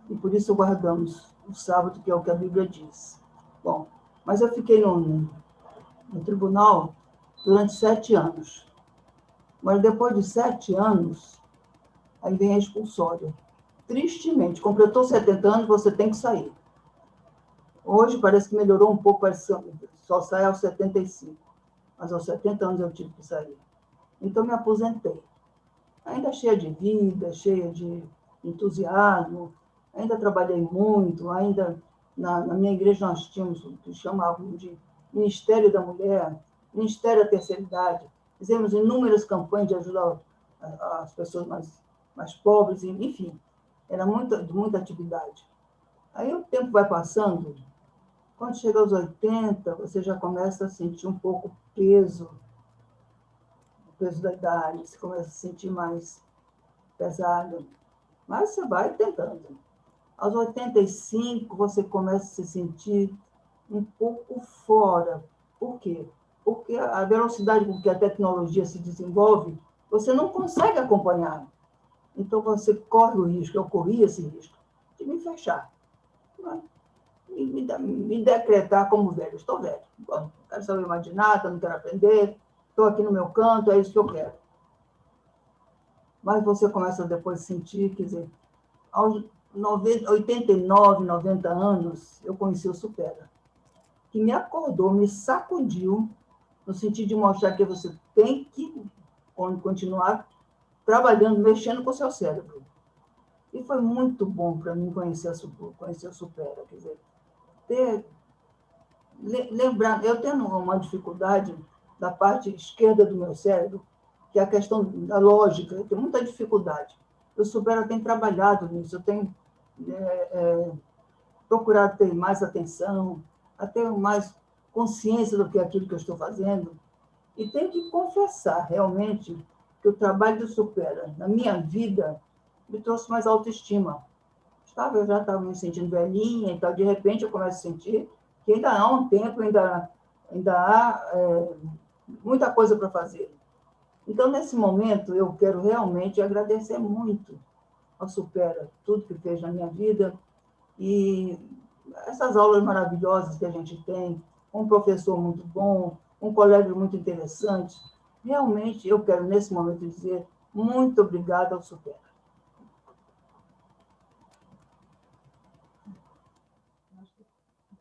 e por isso guardamos o sábado, que é o que a Bíblia diz. Bom, mas eu fiquei no tribunal durante 7 anos. Mas depois de 7 anos, aí vem a expulsória. Tristemente, completou 70 anos, você tem que sair. Hoje parece que melhorou um pouco, parece que só sai aos 75. Mas aos 70 anos eu tive que sair. Então, me aposentei. Ainda cheia de vida, cheia de entusiasmo, ainda trabalhei muito, ainda na minha igreja nós tínhamos o que chamavam de Ministério da Mulher, Ministério da Terceira Idade. Fizemos inúmeras campanhas de ajudar as pessoas mais pobres, enfim, era muita atividade. Aí o tempo vai passando, quando chega aos 80, você já começa a sentir um pouco o peso da idade, você começa a se sentir mais pesado, mas você vai tentando. Aos 85, você começa a se sentir um pouco fora. Por quê? Porque a velocidade com que a tecnologia se desenvolve, você não consegue acompanhar. Então, você corre o risco, eu corri esse risco, de me fechar. Me decretar como velho. Estou velho. Bom, não quero saber mais de nada, não quero aprender, estou aqui no meu canto, é isso que eu quero. Mas você começa depois a sentir, quer dizer, aos 89, 90 anos, eu conheci o Supera, que me acordou, me sacudiu, no sentido de mostrar que você tem que continuar trabalhando, mexendo com o seu cérebro. E foi muito bom para mim conhecer o Supera, quer dizer, lembrar, eu tenho uma dificuldade da parte esquerda do meu cérebro, que é a questão da lógica, eu tenho muita dificuldade. O Supera tem trabalhado nisso, eu tenho procurado ter mais atenção, a ter mais consciência do que é aquilo que eu estou fazendo, e tenho que confessar, realmente, que o trabalho do Supera, na minha vida, me trouxe mais autoestima. Eu já estava me sentindo velhinha, então, de repente, eu começo a sentir que ainda há um tempo, ainda há muita coisa para fazer. Então, nesse momento, eu quero realmente agradecer muito ao Supera, tudo que fez na minha vida, e essas aulas maravilhosas que a gente tem, um professor muito bom, um colega muito interessante. Realmente, eu quero, nesse momento, dizer muito obrigada ao Supera.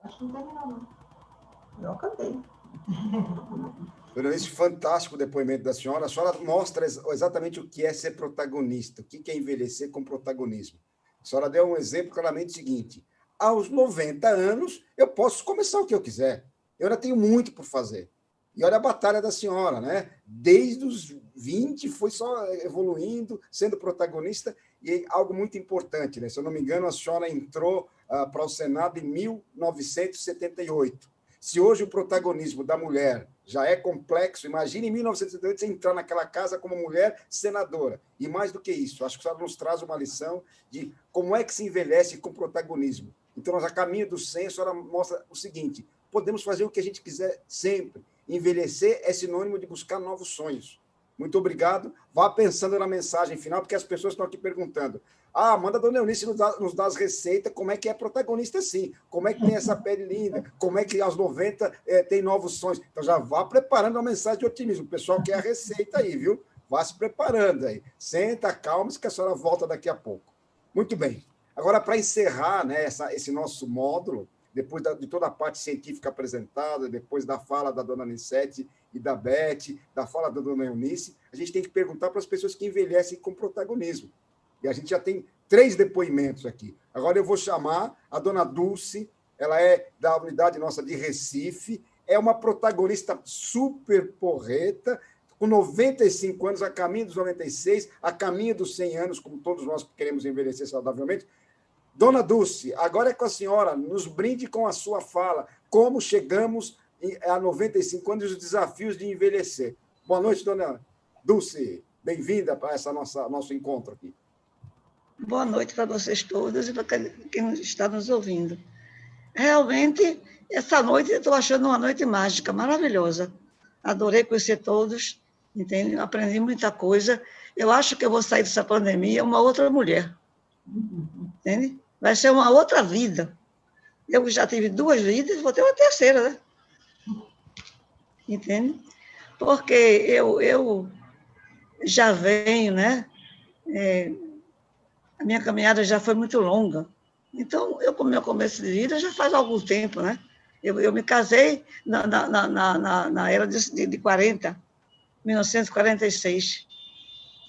Acho que não terminou, não. Eu acabei. Esse fantástico depoimento da senhora. A senhora mostra exatamente o que é ser protagonista, o que é envelhecer com protagonismo. A senhora deu um exemplo claramente seguinte: aos 90 anos, eu posso começar o que eu quiser. Eu ainda tenho muito por fazer. E olha a batalha da senhora, né? Desde os 20, foi só evoluindo, sendo protagonista, e algo muito importante, né? Se eu não me engano, a senhora entrou para o Senado em 1978. Se hoje o protagonismo da mulher já é complexo, imagine em 1978 você entrar naquela casa como mulher senadora. E mais do que isso, acho que a senhora nos traz uma lição de como é que se envelhece com protagonismo. Então, a caminho do 100, a senhora mostra o seguinte: podemos fazer o que a gente quiser sempre. Envelhecer é sinônimo de buscar novos sonhos. Muito obrigado. Vá pensando na mensagem final, porque as pessoas estão aqui perguntando. Manda a dona Eunice nos dar as receitas, como é que é protagonista assim, como é que tem essa pele linda, como é que aos 90 tem novos sonhos. Então já vá preparando uma mensagem de otimismo. O pessoal quer a receita aí, viu? Vá se preparando aí. Senta, calma-se que a senhora volta daqui a pouco. Muito bem. Agora, para encerrar, né, esse nosso módulo, depois de toda a parte científica apresentada, depois da fala da dona Anicete e da Beth, da fala da dona Eunice, a gente tem que perguntar para as pessoas que envelhecem com protagonismo. E a gente já tem 3 depoimentos aqui. Agora eu vou chamar a dona Dulce, ela é da unidade nossa de Recife, é uma protagonista super porreta, com 95 anos, a caminho dos 96, a caminho dos 100 anos, como todos nós que queremos envelhecer saudavelmente. Dona Dulce, agora é com a senhora, nos brinde com a sua fala, como chegamos a 95 anos e os desafios de envelhecer. Boa noite, dona Dulce, bem-vinda para esse nosso encontro aqui. Boa noite para vocês todos e para quem está nos ouvindo. Realmente, essa noite eu estou achando uma noite mágica, maravilhosa. Adorei conhecer todos, entende? Aprendi muita coisa. Eu acho que eu vou sair dessa pandemia uma outra mulher, entende? Vai ser uma outra vida. Eu já tive 2 vidas, vou ter uma terceira, né? Entende? Porque eu já venho, né? A minha caminhada já foi muito longa. Então, com o meu começo de vida já faz algum tempo, né? Eu me casei na era de 40, 1946.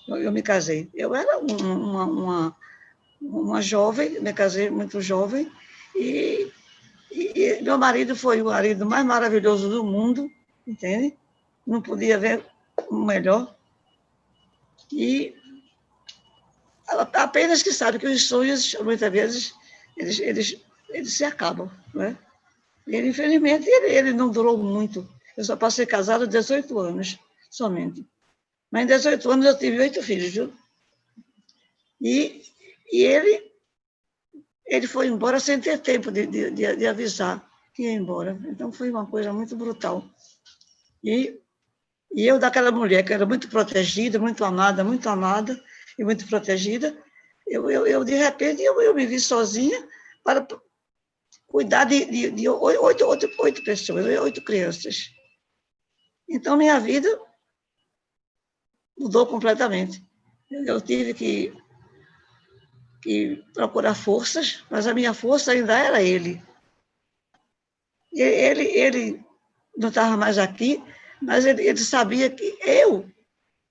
Eu me casei. Eu era uma jovem, me casei muito jovem, e meu marido foi o marido mais maravilhoso do mundo, entende? Não podia ver o melhor. E apenas que sabe que os sonhos, muitas vezes, eles se acabam, né? Ele, infelizmente, ele não durou muito. Eu só passei casado 18 anos, somente. Mas em 18 anos eu tive 8 filhos, viu? E ele foi embora sem ter tempo de avisar que ia embora. Então, foi uma coisa muito brutal. E eu, daquela mulher que era muito protegida, muito amada e muito protegida, eu de repente, eu me vi sozinha para cuidar de 8 pessoas, 8 crianças. Então, minha vida mudou completamente. Eu tive que procurar forças, mas a minha força ainda era ele. Ele não estava mais aqui, mas ele sabia que eu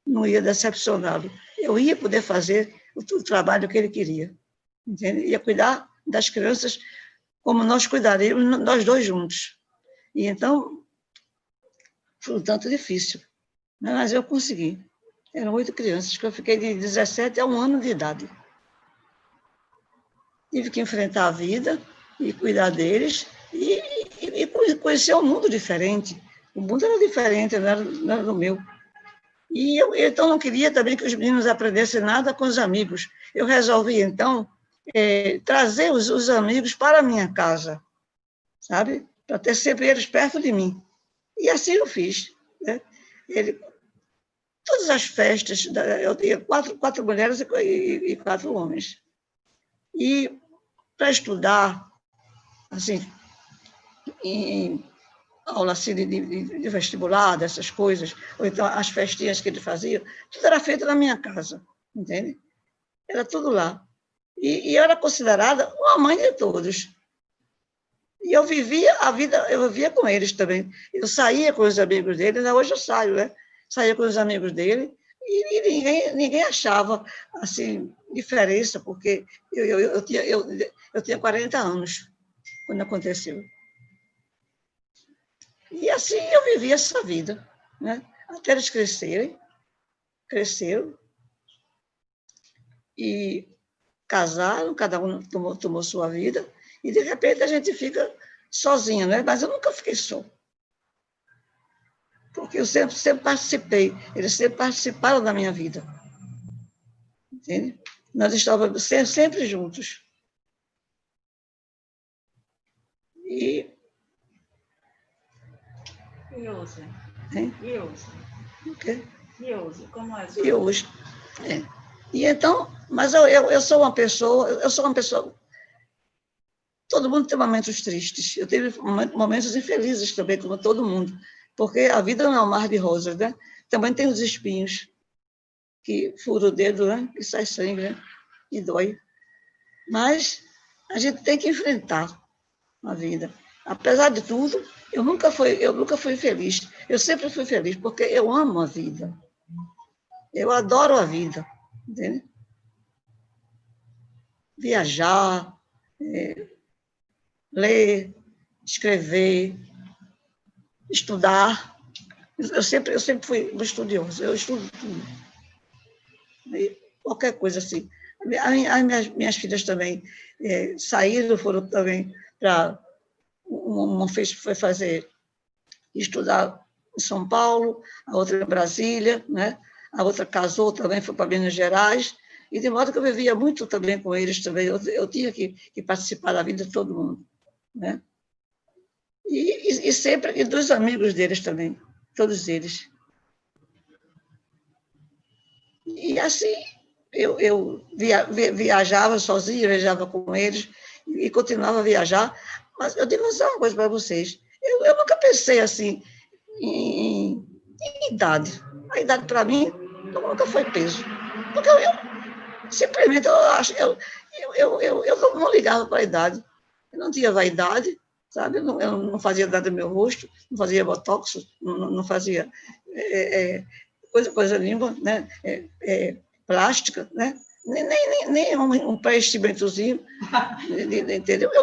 não ia decepcioná-lo. Eu ia poder fazer o trabalho que ele queria. Entende? Ia cuidar das crianças como nós cuidaríamos, nós 2 juntos. E então, foi um tanto difícil, mas eu consegui. Eram 8 crianças, que eu fiquei de 17 a 1 ano de idade. Tive que enfrentar a vida e cuidar deles e conhecer um mundo diferente. O mundo era diferente, não era do meu. E eu então não queria também que os meninos aprendessem nada com os amigos. Eu resolvi, então, trazer os amigos para a minha casa, sabe? Para ter sempre eles perto de mim. E assim eu fiz, né? Todas as festas, eu tinha 4 mulheres e 4 homens. E para estudar, assim, em aula assim, de vestibular, dessas coisas, ou então as festinhas que ele fazia, tudo era feito na minha casa, entende? Era tudo lá. E eu era considerada uma mãe de todos. E eu vivia a vida, eu vivia com eles também. Eu saía com os amigos dele, ainda hoje eu saio, né? Saía com os amigos dele, e ninguém achava, assim, diferença, porque eu tinha 40 anos quando aconteceu. E assim eu vivi essa vida, né? Até eles cresceram, e casaram, cada um tomou sua vida, e de repente a gente fica sozinha, né? Mas eu nunca fiquei só. Porque eu sempre participei, eles sempre participaram da minha vida. Entende? Nós estávamos sempre juntos. E hoje? Hein? E hoje? O quê? E hoje? Como é? E hoje? E então, mas eu sou uma pessoa, todo mundo tem momentos tristes. Eu tive momentos infelizes também, como todo mundo, porque a vida não é um mar de rosas, né? Também tem os espinhos, que fura o dedo, né? Que sai sangue, né? E dói. Mas a gente tem que enfrentar a vida. Apesar de tudo, eu nunca fui feliz. Eu sempre fui feliz, porque eu amo a vida. Eu adoro a vida. Entende? Viajar, ler, escrever, estudar, Eu sempre fui estudiosa, eu estudo tudo. E qualquer coisa assim. As minhas filhas também saíram, foram também para... Uma foi estudar em São Paulo, a outra em Brasília, né? A outra casou também, foi para Minas Gerais, e de modo que eu vivia muito também com eles também, eu tinha que participar da vida de todo mundo, né? E sempre, e dos amigos deles também, todos eles. E assim, eu viajava sozinha, viajava com eles, e continuava a viajar, mas eu digo só uma coisa para vocês, eu nunca pensei assim em idade. A idade, para mim, nunca foi peso. Porque eu simplesmente, eu não ligava para a idade. Eu não tinha vaidade, sabe? Eu não fazia nada no meu rosto, não fazia botox, não fazia coisa nenhuma, né? Plástica, né? Nem um preenchimentozinho, entendeu? Eu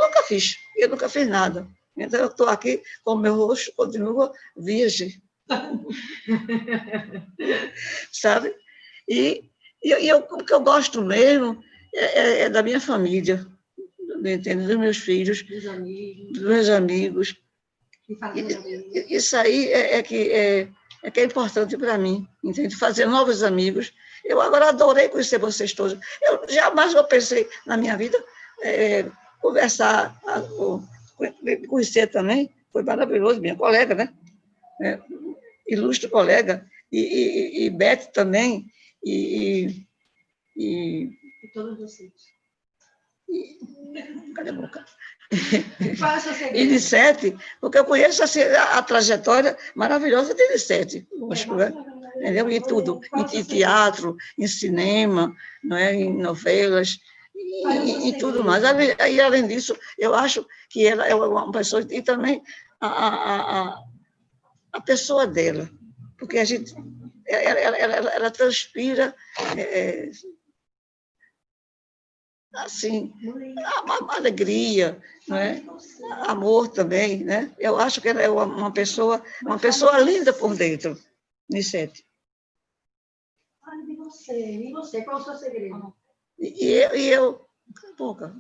nunca fiz nada. Então, eu estou aqui com o meu rosto, continua virgem. Sabe? O que eu gosto mesmo é da minha família, entende? Dos meus filhos, dos meus amigos. Isso aí que é importante para mim, entende? Fazer novos amigos. Eu agora adorei conhecer vocês todos. Eu jamais pensei na minha vida conversar, conhecer também, foi maravilhoso, minha colega, né? Ilustre colega, e Beth também, e todos vocês. Cadê a boca? E de Sete, porque eu conheço assim, a trajetória maravilhosa de Sete, né? Entendeu? E tudo, em teatro, em cinema, não é? Em novelas, e tudo mais. Aí, além disso, eu acho que ela é uma pessoa, e também a pessoa dela, porque a gente, ela transpira assim, uma alegria, não é? Amor também, né? Eu acho que ela é uma pessoa linda por dentro, Nissete. E você, qual é o seu segredo? E eu cala a boca.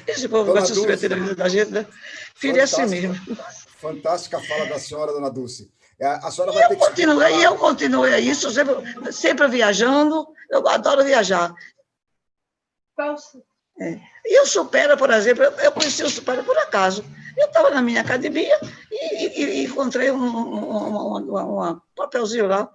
Esse povo gosta de submeter a vida da gente, né? Filho é assim mesmo. Fantástica a fala da senhora, dona Dulce. A senhora vai ter que... Eu continuei isso, sempre viajando, eu adoro viajar. E o Supera, por exemplo, eu conheci o Supera por acaso. Eu estava na minha academia e encontrei um papelzinho lá,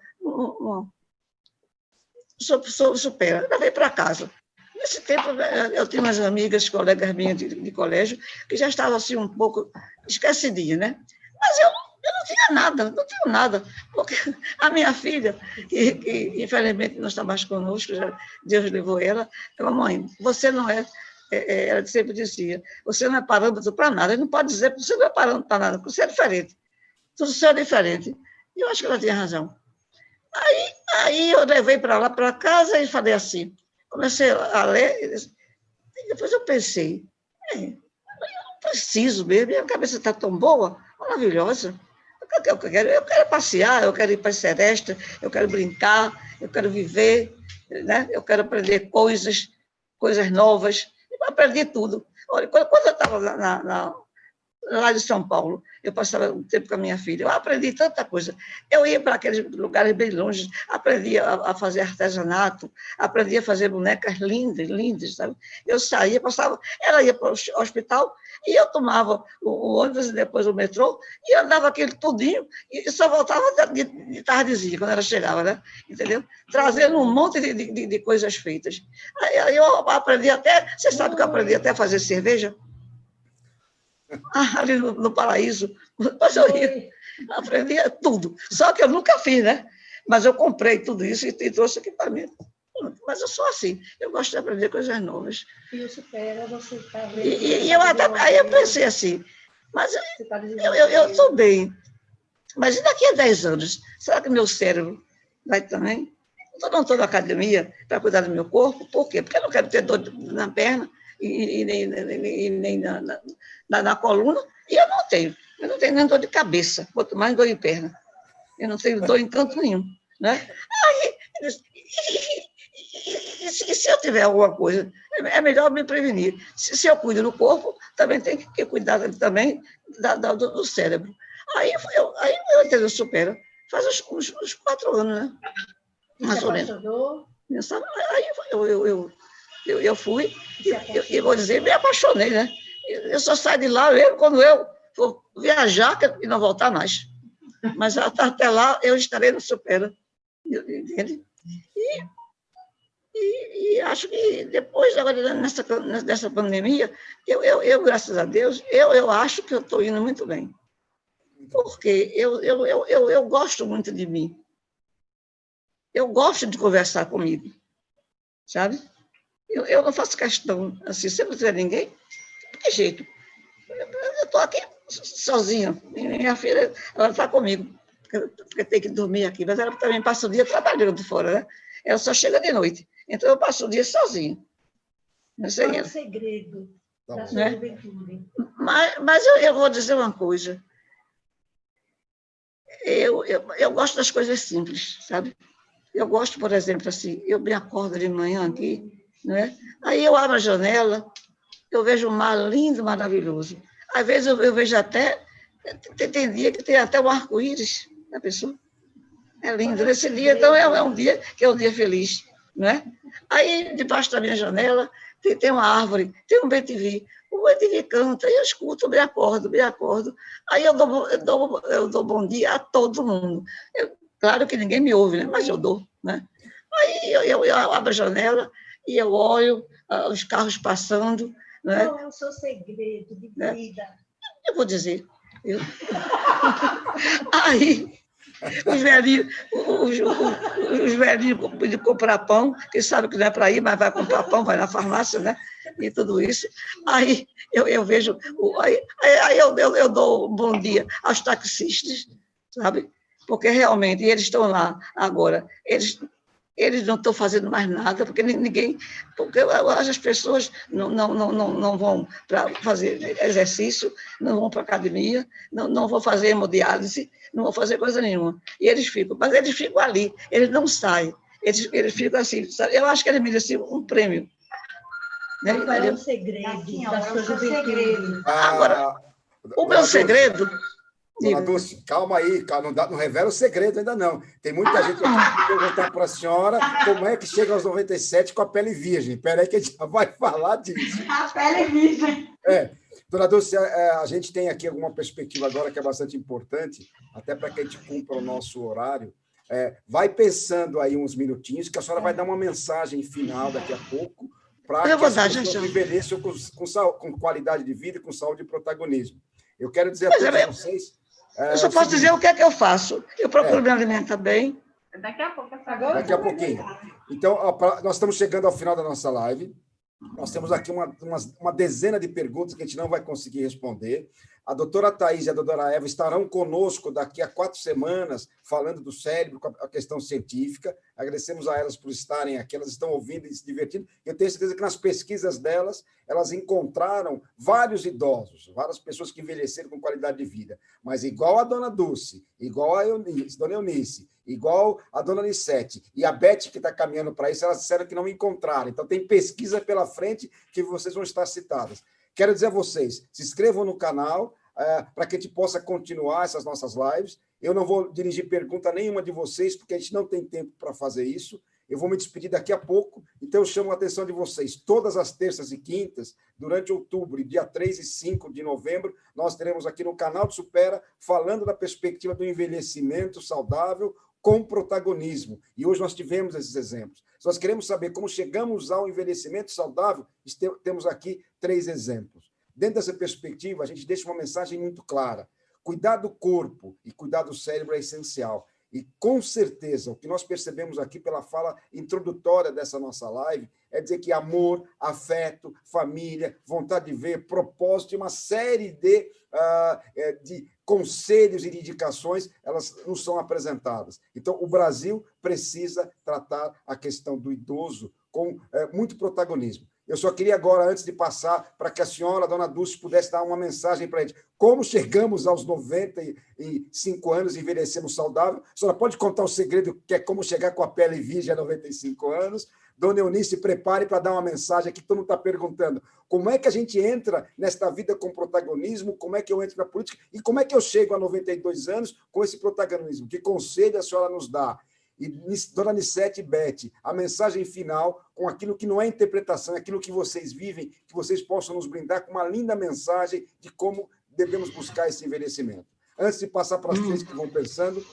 sobre Supera. Eu levei para casa. Nesse tempo, eu tinha umas amigas, colegas minhas de colégio, que já estavam assim um pouco esquecidinhas, né? Mas eu não tinha nada, porque a minha filha, que infelizmente não está mais conosco, Deus levou ela, mãe, você não ela sempre dizia, você não é parâmetro para nada, ele não pode dizer que você não é parâmetro para nada, porque você é diferente, tudo seu é diferente. E eu acho que ela tinha razão. Aí eu levei para lá, para casa, e falei assim, comecei a ler, e depois eu pensei, eu não preciso mesmo, minha cabeça está tão boa, maravilhosa. Eu quero passear, eu quero ir para a Seresta, eu quero brincar, eu quero viver, né? Eu quero aprender coisas novas. Eu aprendi tudo. Olha, quando eu estava lá de São Paulo, eu passava um tempo com a minha filha, eu aprendi tanta coisa. Eu ia para aqueles lugares bem longe, aprendi a fazer artesanato, aprendi a fazer bonecas lindas, sabe? Eu saía, ela ia para o hospital, e eu tomava o ônibus e depois o metrô, e andava aquele tudinho, e só voltava de tardezinha, quando ela chegava, né? Entendeu? Trazendo um monte de coisas feitas. Aí eu aprendi até, você sabe que eu aprendi até a fazer cerveja? Ali no Paraíso, mas eu aprendi tudo, só que eu nunca fiz, né? Mas eu comprei tudo isso e trouxe aqui para mim. Mas eu sou assim, eu gosto de aprender coisas novas. E o Supera, você está vendo? Aí eu pensei assim, mas eu estou bem, mas e daqui a 10 anos, será que meu cérebro vai também? Eu não estou na academia para cuidar do meu corpo, por quê? Porque eu não quero ter dor na perna, e nem na coluna, e eu não tenho. Eu não tenho nem dor de cabeça, quanto mais dor de perna. Eu não tenho dor em canto nenhum, né? Aí, e se eu tiver alguma coisa, é melhor me prevenir. Se eu cuido do corpo, também tem que cuidar também do cérebro. Aí eu entendo, supera. Faz uns 4 anos, né? Mais ou menos. Aí eu fui, e vou dizer, me apaixonei, né? Eu só saio de lá mesmo quando eu for viajar e não voltar mais. Mas até lá eu estarei no Supera, entende? E acho que depois, agora, nessa pandemia, eu, graças a Deus, eu acho que eu estou indo muito bem. Porque eu gosto muito de mim. Eu gosto de conversar comigo, sabe? Eu não faço questão, assim, se não tiver ninguém, de que jeito? Eu estou aqui sozinha, minha filha, ela está comigo, porque tem que dormir aqui, mas ela também passa o dia trabalhando fora, né? Ela só chega de noite, então eu passo o dia sozinha. Não sei. Qual é o segredo da sua juventude? Mas eu vou dizer uma coisa. Eu gosto das coisas simples, sabe? Eu gosto, por exemplo, assim, eu me acordo de manhã aqui, né? Aí eu abro a janela, eu vejo um mar lindo, maravilhoso. Às vezes eu vejo até, tem dia que tem até um arco-íris na pessoa. É lindo. Nesse dia, então, é um dia que é um dia feliz, né? Aí, debaixo da minha janela, tem uma árvore, tem um bem-te-vi. O bem-te-vi canta, eu escuto, me acordo. Aí eu dou bom dia a todo mundo. Claro que ninguém me ouve, né? Mas eu dou, né? Aí eu abro a janela e eu olho os carros passando, né? Qual é o seu segredo de vida? Eu vou dizer. Aí, os velhinhos de comprar pão, que sabe que não é para ir, mas vai comprar pão, vai na farmácia, né? E tudo isso. Aí eu vejo, aí eu dou um bom dia aos taxistas, sabe? Porque realmente eles estão lá agora, eles não estão fazendo mais nada, porque as pessoas não vão para fazer exercício, não vão para academia, não vão fazer hemodiálise, não vão fazer coisa nenhuma. E mas eles ficam ali, eles não saem, eles ficam assim, sabe? Eu acho que eles mereciam um prêmio. Né? Qual é o segredo da sua juventude? Agora, o meu segredo... Dona Dulce, calma aí, não revela o segredo ainda não. Tem muita gente aqui que perguntar para a senhora como é que chega aos 97 com a pele virgem. Espera aí que a gente já vai falar disso. A pele virgem. Dona Dulce, a gente tem aqui alguma perspectiva agora que é bastante importante, até para que a gente cumpra o nosso horário. Vai pensando aí uns minutinhos, que a senhora vai dar uma mensagem final daqui a pouco, para que as pessoas envelheçam com qualidade de vida e com saúde e protagonismo. Eu quero dizer a todos vocês... Eu só posso dizer o que é que eu faço. Eu procuro me alimentar bem. Daqui a pouco. Agora daqui a pouquinho. Então, nós estamos chegando ao final da nossa live. Nós temos aqui uma dezena de perguntas que a gente não vai conseguir responder. A doutora Thais e a doutora Eva estarão conosco daqui a 4 semanas, falando do cérebro, com a questão científica. Agradecemos a elas por estarem aqui, elas estão ouvindo e se divertindo. Eu tenho certeza que nas pesquisas delas, elas encontraram vários idosos, várias pessoas que envelheceram com qualidade de vida. Mas igual a dona Dulce, igual a dona Eunice, igual a dona Nicete e a Beth, que está caminhando para isso, elas disseram que não encontraram. Então, tem pesquisa pela frente que vocês vão estar citadas. Quero dizer a vocês, se inscrevam no canal para que a gente possa continuar essas nossas lives. Eu não vou dirigir pergunta nenhuma de vocês, porque a gente não tem tempo para fazer isso. Eu vou me despedir daqui a pouco, então eu chamo a atenção de vocês. Todas as terças e quintas, durante outubro, e dia 3 e 5 de novembro, nós teremos aqui no canal do Supera, falando da perspectiva do envelhecimento saudável com protagonismo. E hoje nós tivemos esses exemplos. Se nós queremos saber como chegamos ao envelhecimento saudável, temos aqui 3 exemplos. Dentro dessa perspectiva, a gente deixa uma mensagem muito clara. Cuidar do corpo e cuidar do cérebro é essencial. E, com certeza, o que nós percebemos aqui pela fala introdutória dessa nossa live é dizer que amor, afeto, família, vontade de ver, propósito e uma série de conselhos e de indicações, elas nos são apresentadas. Então, o Brasil precisa tratar a questão do idoso com muito protagonismo. Eu só queria agora, antes de passar, para que a senhora, a dona Dulce, pudesse dar uma mensagem para a gente. Como chegamos aos 95 anos e envelhecemos saudável? A senhora pode contar o segredo, que é como chegar com a pele virgem a 95 anos? Dona Eunice, prepare para dar uma mensagem aqui, todo mundo está perguntando. Como é que a gente entra nesta vida com protagonismo? Como é que eu entro na política? E como é que eu chego a 92 anos com esse protagonismo? Que conselho a senhora nos dá? E, dona Nissete e Beth, a mensagem final com aquilo que não é interpretação, é aquilo que vocês vivem, que vocês possam nos brindar com uma linda mensagem de como devemos buscar esse envelhecimento. Antes de passar para as três que vão pensando,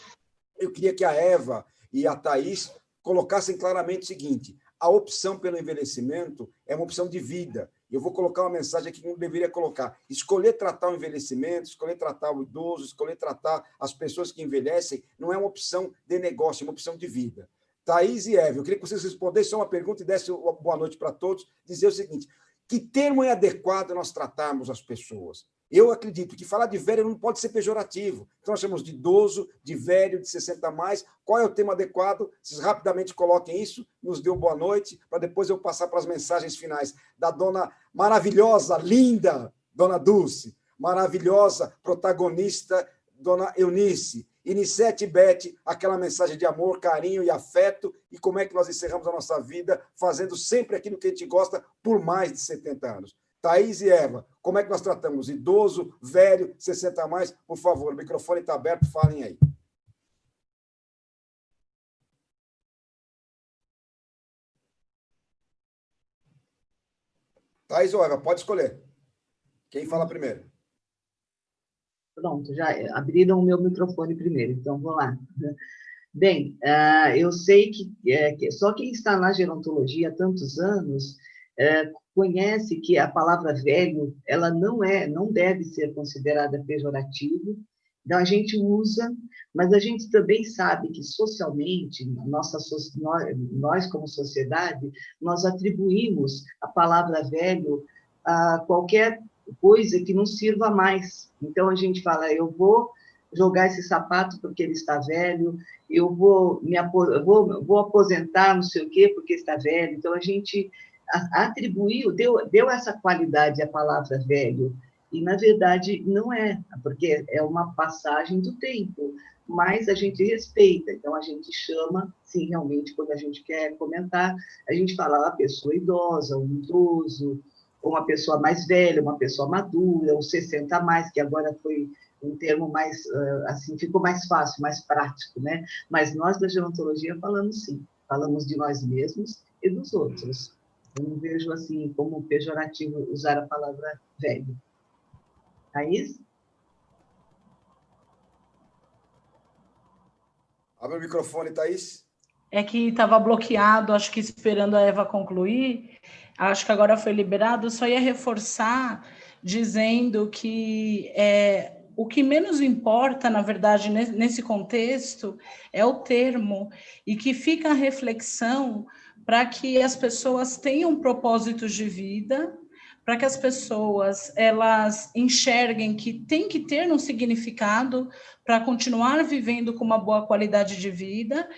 eu queria que a Eva e a Thaís colocassem claramente o seguinte: a opção pelo envelhecimento é uma opção de vida. Eu vou colocar uma mensagem aqui que não deveria colocar. Escolher tratar o envelhecimento, escolher tratar o idoso, escolher tratar as pessoas que envelhecem, não é uma opção de negócio, é uma opção de vida. Thaís e Eva, eu queria que vocês respondessem uma pergunta e dessem uma boa noite para todos, dizer o seguinte: que termo é adequado nós tratarmos as pessoas? Eu acredito que falar de velho não pode ser pejorativo. Então, nós chamamos de idoso, de velho, de 60 a mais. Qual é o termo adequado? Vocês rapidamente coloquem isso, nos dê uma boa noite, para depois eu passar para as mensagens finais da dona maravilhosa, linda, dona Dulce, maravilhosa protagonista, dona Eunice, e Nissete e Beth, aquela mensagem de amor, carinho e afeto, e como é que nós encerramos a nossa vida fazendo sempre aquilo que a gente gosta por mais de 70 anos. Thaís e Eva, como é que nós tratamos? Idoso, velho, 60 a mais? Por favor, o microfone está aberto, falem aí. Thaís ou Eva, pode escolher. Quem fala primeiro? Pronto, já abriram o meu microfone primeiro, então vou lá. Bem, eu sei que só quem está na gerontologia há tantos anos conhece que a palavra velho, ela não deve ser considerada pejorativa, então a gente usa, mas a gente também sabe que socialmente, nós como sociedade, nós atribuímos a palavra velho a qualquer coisa que não sirva mais. Então a gente fala, eu vou jogar esse sapato porque ele está velho, eu vou aposentar não sei o quê porque está velho. Então a gente atribuiu, deu essa qualidade à palavra velho, e na verdade não é, porque é uma passagem do tempo, mas a gente respeita, então a gente chama, sim, realmente, quando a gente quer comentar, a gente fala a pessoa idosa, um idoso, ou uma pessoa mais velha, uma pessoa madura, ou 60 a mais, que agora foi um termo mais, assim, ficou mais fácil, mais prático, né? Mas nós da gerontologia falamos sim, falamos de nós mesmos e dos outros. Eu não vejo assim como pejorativo usar a palavra velho. Thaís? Abre o microfone, Thaís. É que estava bloqueado, acho que esperando a Eva concluir, acho que agora foi liberado, só ia reforçar dizendo que o que menos importa, na verdade, nesse contexto, é o termo, e que fica a reflexão para que as pessoas tenham propósitos de vida, para que as pessoas elas enxerguem que tem que ter um significado para continuar vivendo com uma boa qualidade de vida.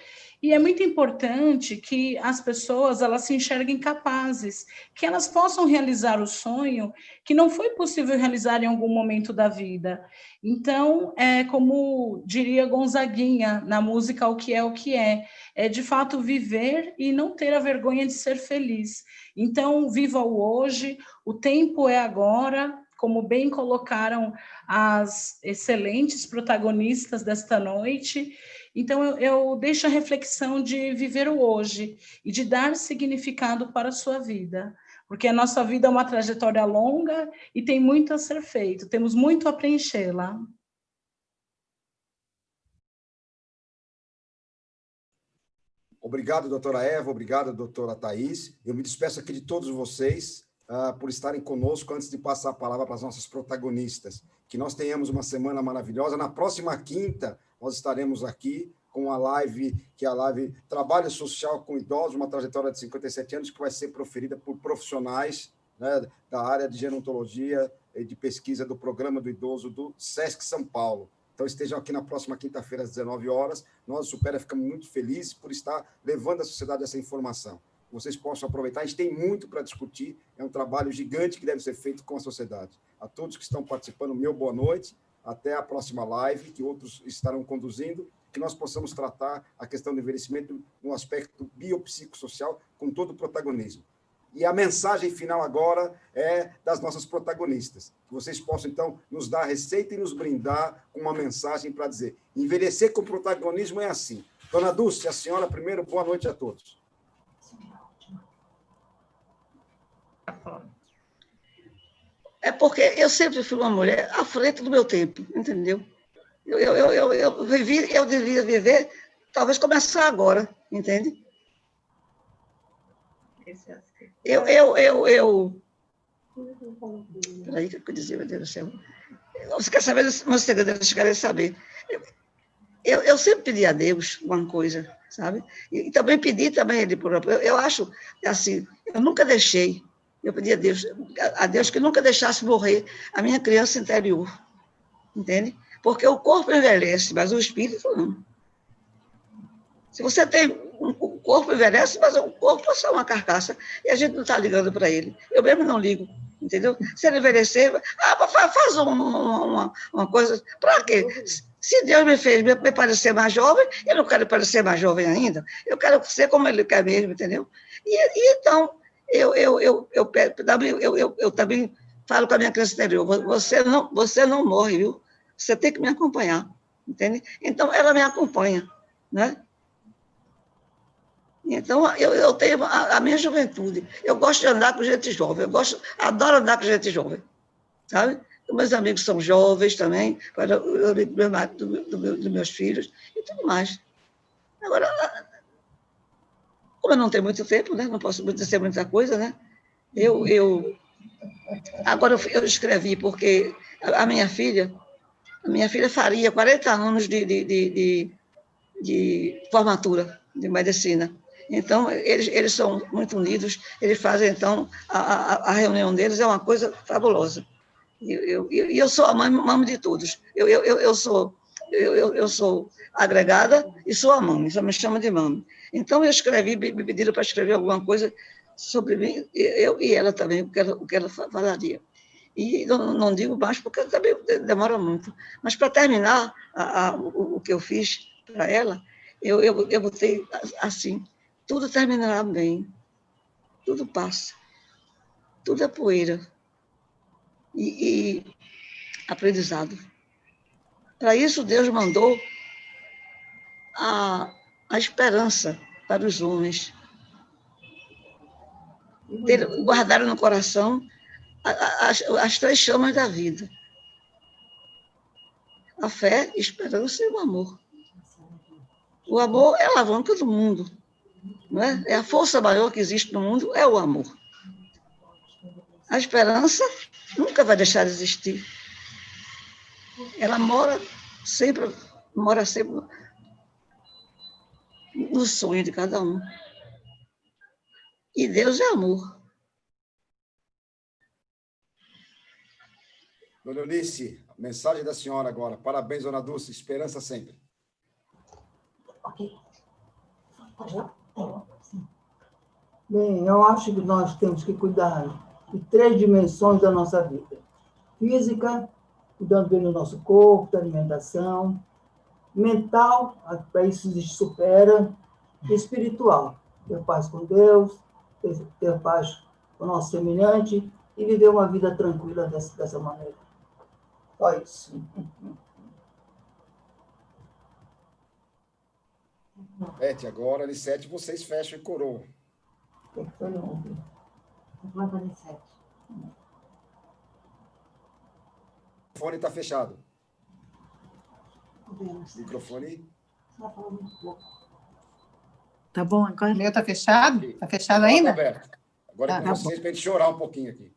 E é muito importante que as pessoas elas se enxerguem capazes, que elas possam realizar o sonho que não foi possível realizar em algum momento da vida. Então, como diria Gonzaguinha na música O Que é de fato viver e não ter a vergonha de ser feliz. Então, viva o hoje, o tempo é agora, como bem colocaram as excelentes protagonistas desta noite. Então, eu deixo a reflexão de viver o hoje e de dar significado para a sua vida, porque a nossa vida é uma trajetória longa e tem muito a ser feito, temos muito a preenchê-la. Obrigado, doutora Eva, obrigado, doutora Thaís. Eu me despeço aqui de todos vocês por estarem conosco antes de passar a palavra para as nossas protagonistas. Que nós tenhamos uma semana maravilhosa. Na próxima quinta, nós estaremos aqui com a live, que é a live Trabalho Social com Idosos, uma trajetória de 57 anos, que vai ser proferida por profissionais, né, da área de gerontologia e de pesquisa do Programa do Idoso do SESC São Paulo. Então, estejam aqui na próxima quinta-feira, às 19 horas. Nós, Supera, ficamos muito felizes por estar levando à sociedade essa informação. vocês possam aproveitar. A gente tem muito para discutir, é um trabalho gigante que deve ser feito com a sociedade. A todos que estão participando, meu boa noite, até a próxima live, que outros estarão conduzindo, que nós possamos tratar a questão do envelhecimento no aspecto biopsicossocial com todo o protagonismo. E a mensagem final agora é das nossas protagonistas. Que vocês possam, então, nos dar a receita e nos brindar com uma mensagem para dizer: envelhecer com protagonismo é assim. Dona Dulce, a senhora primeiro, boa noite a todos. É porque eu sempre fui uma mulher à frente do meu tempo, entendeu? Eu devia viver, talvez começar agora, entende? Peraí, que eu dizia, meu Deus do céu. Você quer saber o meu segredo? Vocês querem saber. Eu sempre pedi a Deus uma coisa, sabe? E também pedi também ele próprio. Eu acho, assim, eu nunca deixei, eu pedi a Deus que nunca deixasse morrer a minha criança interior, entende? Porque o corpo envelhece, mas o espírito não. Se você tem o corpo envelhece, mas o corpo é só uma carcaça e a gente não está ligando para ele. Eu mesmo não ligo, entendeu? Se ele envelhecer, faz uma coisa. Para quê? Se Deus me fez me parecer mais jovem, eu não quero parecer mais jovem ainda. Eu quero ser como Ele quer mesmo, entendeu? E então, eu também falo com a minha criança interior: você não morre, viu? Você tem que me acompanhar, entende? Então, ela me acompanha, né? Então, eu tenho a minha juventude. Eu gosto de andar com gente jovem. Adoro andar com gente jovem, sabe? Meus amigos são jovens também, dos meus filhos e tudo mais. Agora, como eu não tenho muito tempo, né? Não posso dizer muita coisa, né? Agora eu escrevi porque a minha filha faria 40 anos de formatura de medicina. Então, eles são muito unidos, eles fazem, então, a reunião deles é uma coisa fabulosa. E eu sou a mãe de todos. Eu sou agregada e sou a mãe, só me chama de mãe. Então, eu escrevi, me pediram para escrever alguma coisa sobre mim, eu e ela também, o que ela falaria. E não digo mais, porque também demora muito. Mas, para terminar o que eu fiz para ela, eu botei assim: tudo terminará bem, tudo passa, tudo é poeira e aprendizado. Para isso, Deus mandou a esperança para os homens. Guardaram no coração as 3 chamas da vida: a fé, a esperança e o amor. O amor é a alavanca do mundo, não é? É a força maior que existe no mundo, é o amor. A esperança nunca vai deixar de existir. Ela mora sempre no sonho de cada um. E Deus é amor. Dona Eunice, a mensagem da senhora agora. Parabéns, Dona Dulce. Esperança sempre. Ok. Bem, eu acho que nós temos que cuidar de 3 dimensões da nossa vida: física, cuidando bem do nosso corpo, da alimentação; mental, para isso se supera; e espiritual, ter paz com Deus, ter paz com o nosso semelhante e viver uma vida tranquila dessa maneira. Só isso. Bete, agora, Anicete, vocês fecham e coroam. O que foi ontem? O microfone está fechado. O microfone. Tá bom agora? O meu está fechado? Está fechado ainda? Está aberto. Agora é com vocês, para a gente chorar um pouquinho aqui.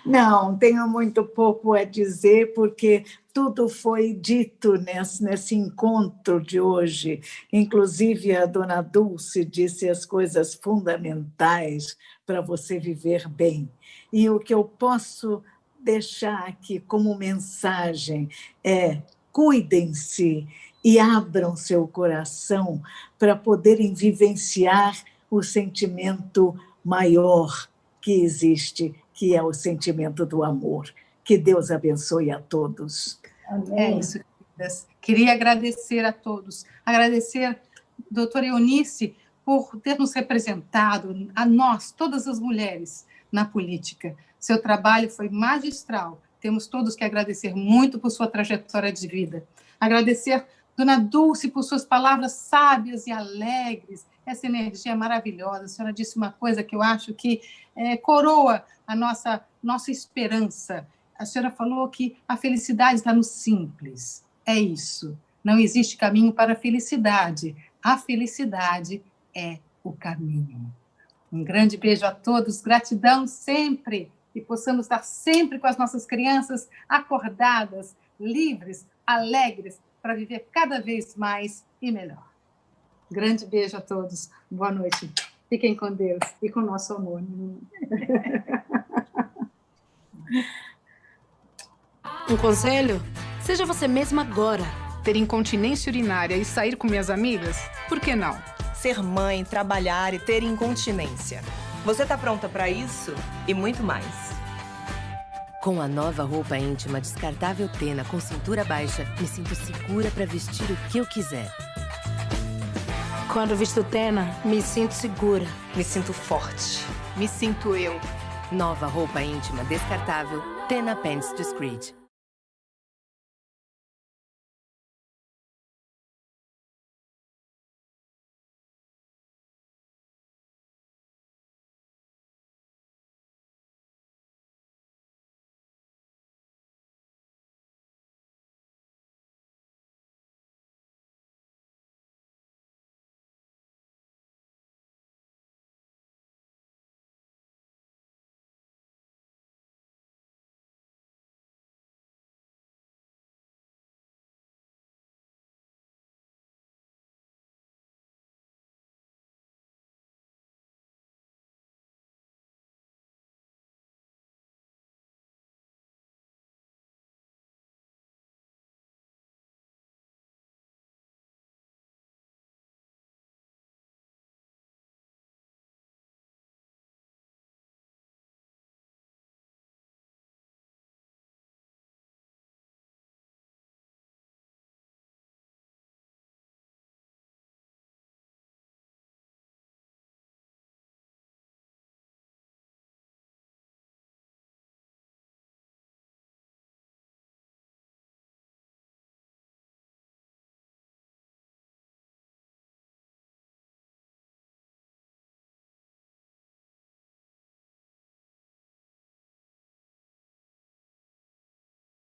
Não, tenho muito pouco a dizer, porque tudo foi dito nesse encontro de hoje. Inclusive, a dona Dulce disse as coisas fundamentais para você viver bem. E o que eu posso deixar aqui como mensagem é: cuidem-se e abram seu coração para poderem vivenciar o sentimento maior que existe, que é o sentimento do amor. Que Deus abençoe a todos. É isso, queridas. Queria agradecer a todos, agradecer a doutora Eunice por ter nos representado, a nós, todas as mulheres, na política. Seu trabalho foi magistral. Temos todos que agradecer muito por sua trajetória de vida. Agradecer Dona Dulce por suas palavras sábias e alegres, essa energia maravilhosa. A senhora disse uma coisa que eu acho que coroa a nossa esperança. A senhora falou que a felicidade está no simples. É isso. Não existe caminho para a felicidade. A felicidade é o caminho. Um grande beijo a todos. Gratidão sempre. E possamos estar sempre com as nossas crianças acordadas, livres, alegres, para viver cada vez mais e melhor. Grande beijo a todos. Boa noite. Fiquem com Deus e com o nosso amor. Um conselho? Seja você mesma agora. Ter incontinência urinária e sair com minhas amigas? Por que não? Ser mãe, trabalhar e ter incontinência. Você tá pronta para isso? E muito mais. Com a nova roupa íntima descartável Tena com cintura baixa, me sinto segura para vestir o que eu quiser. Quando visto Tena, me sinto segura. Me sinto forte. Me sinto eu. Nova roupa íntima descartável Tena Pants Discreet.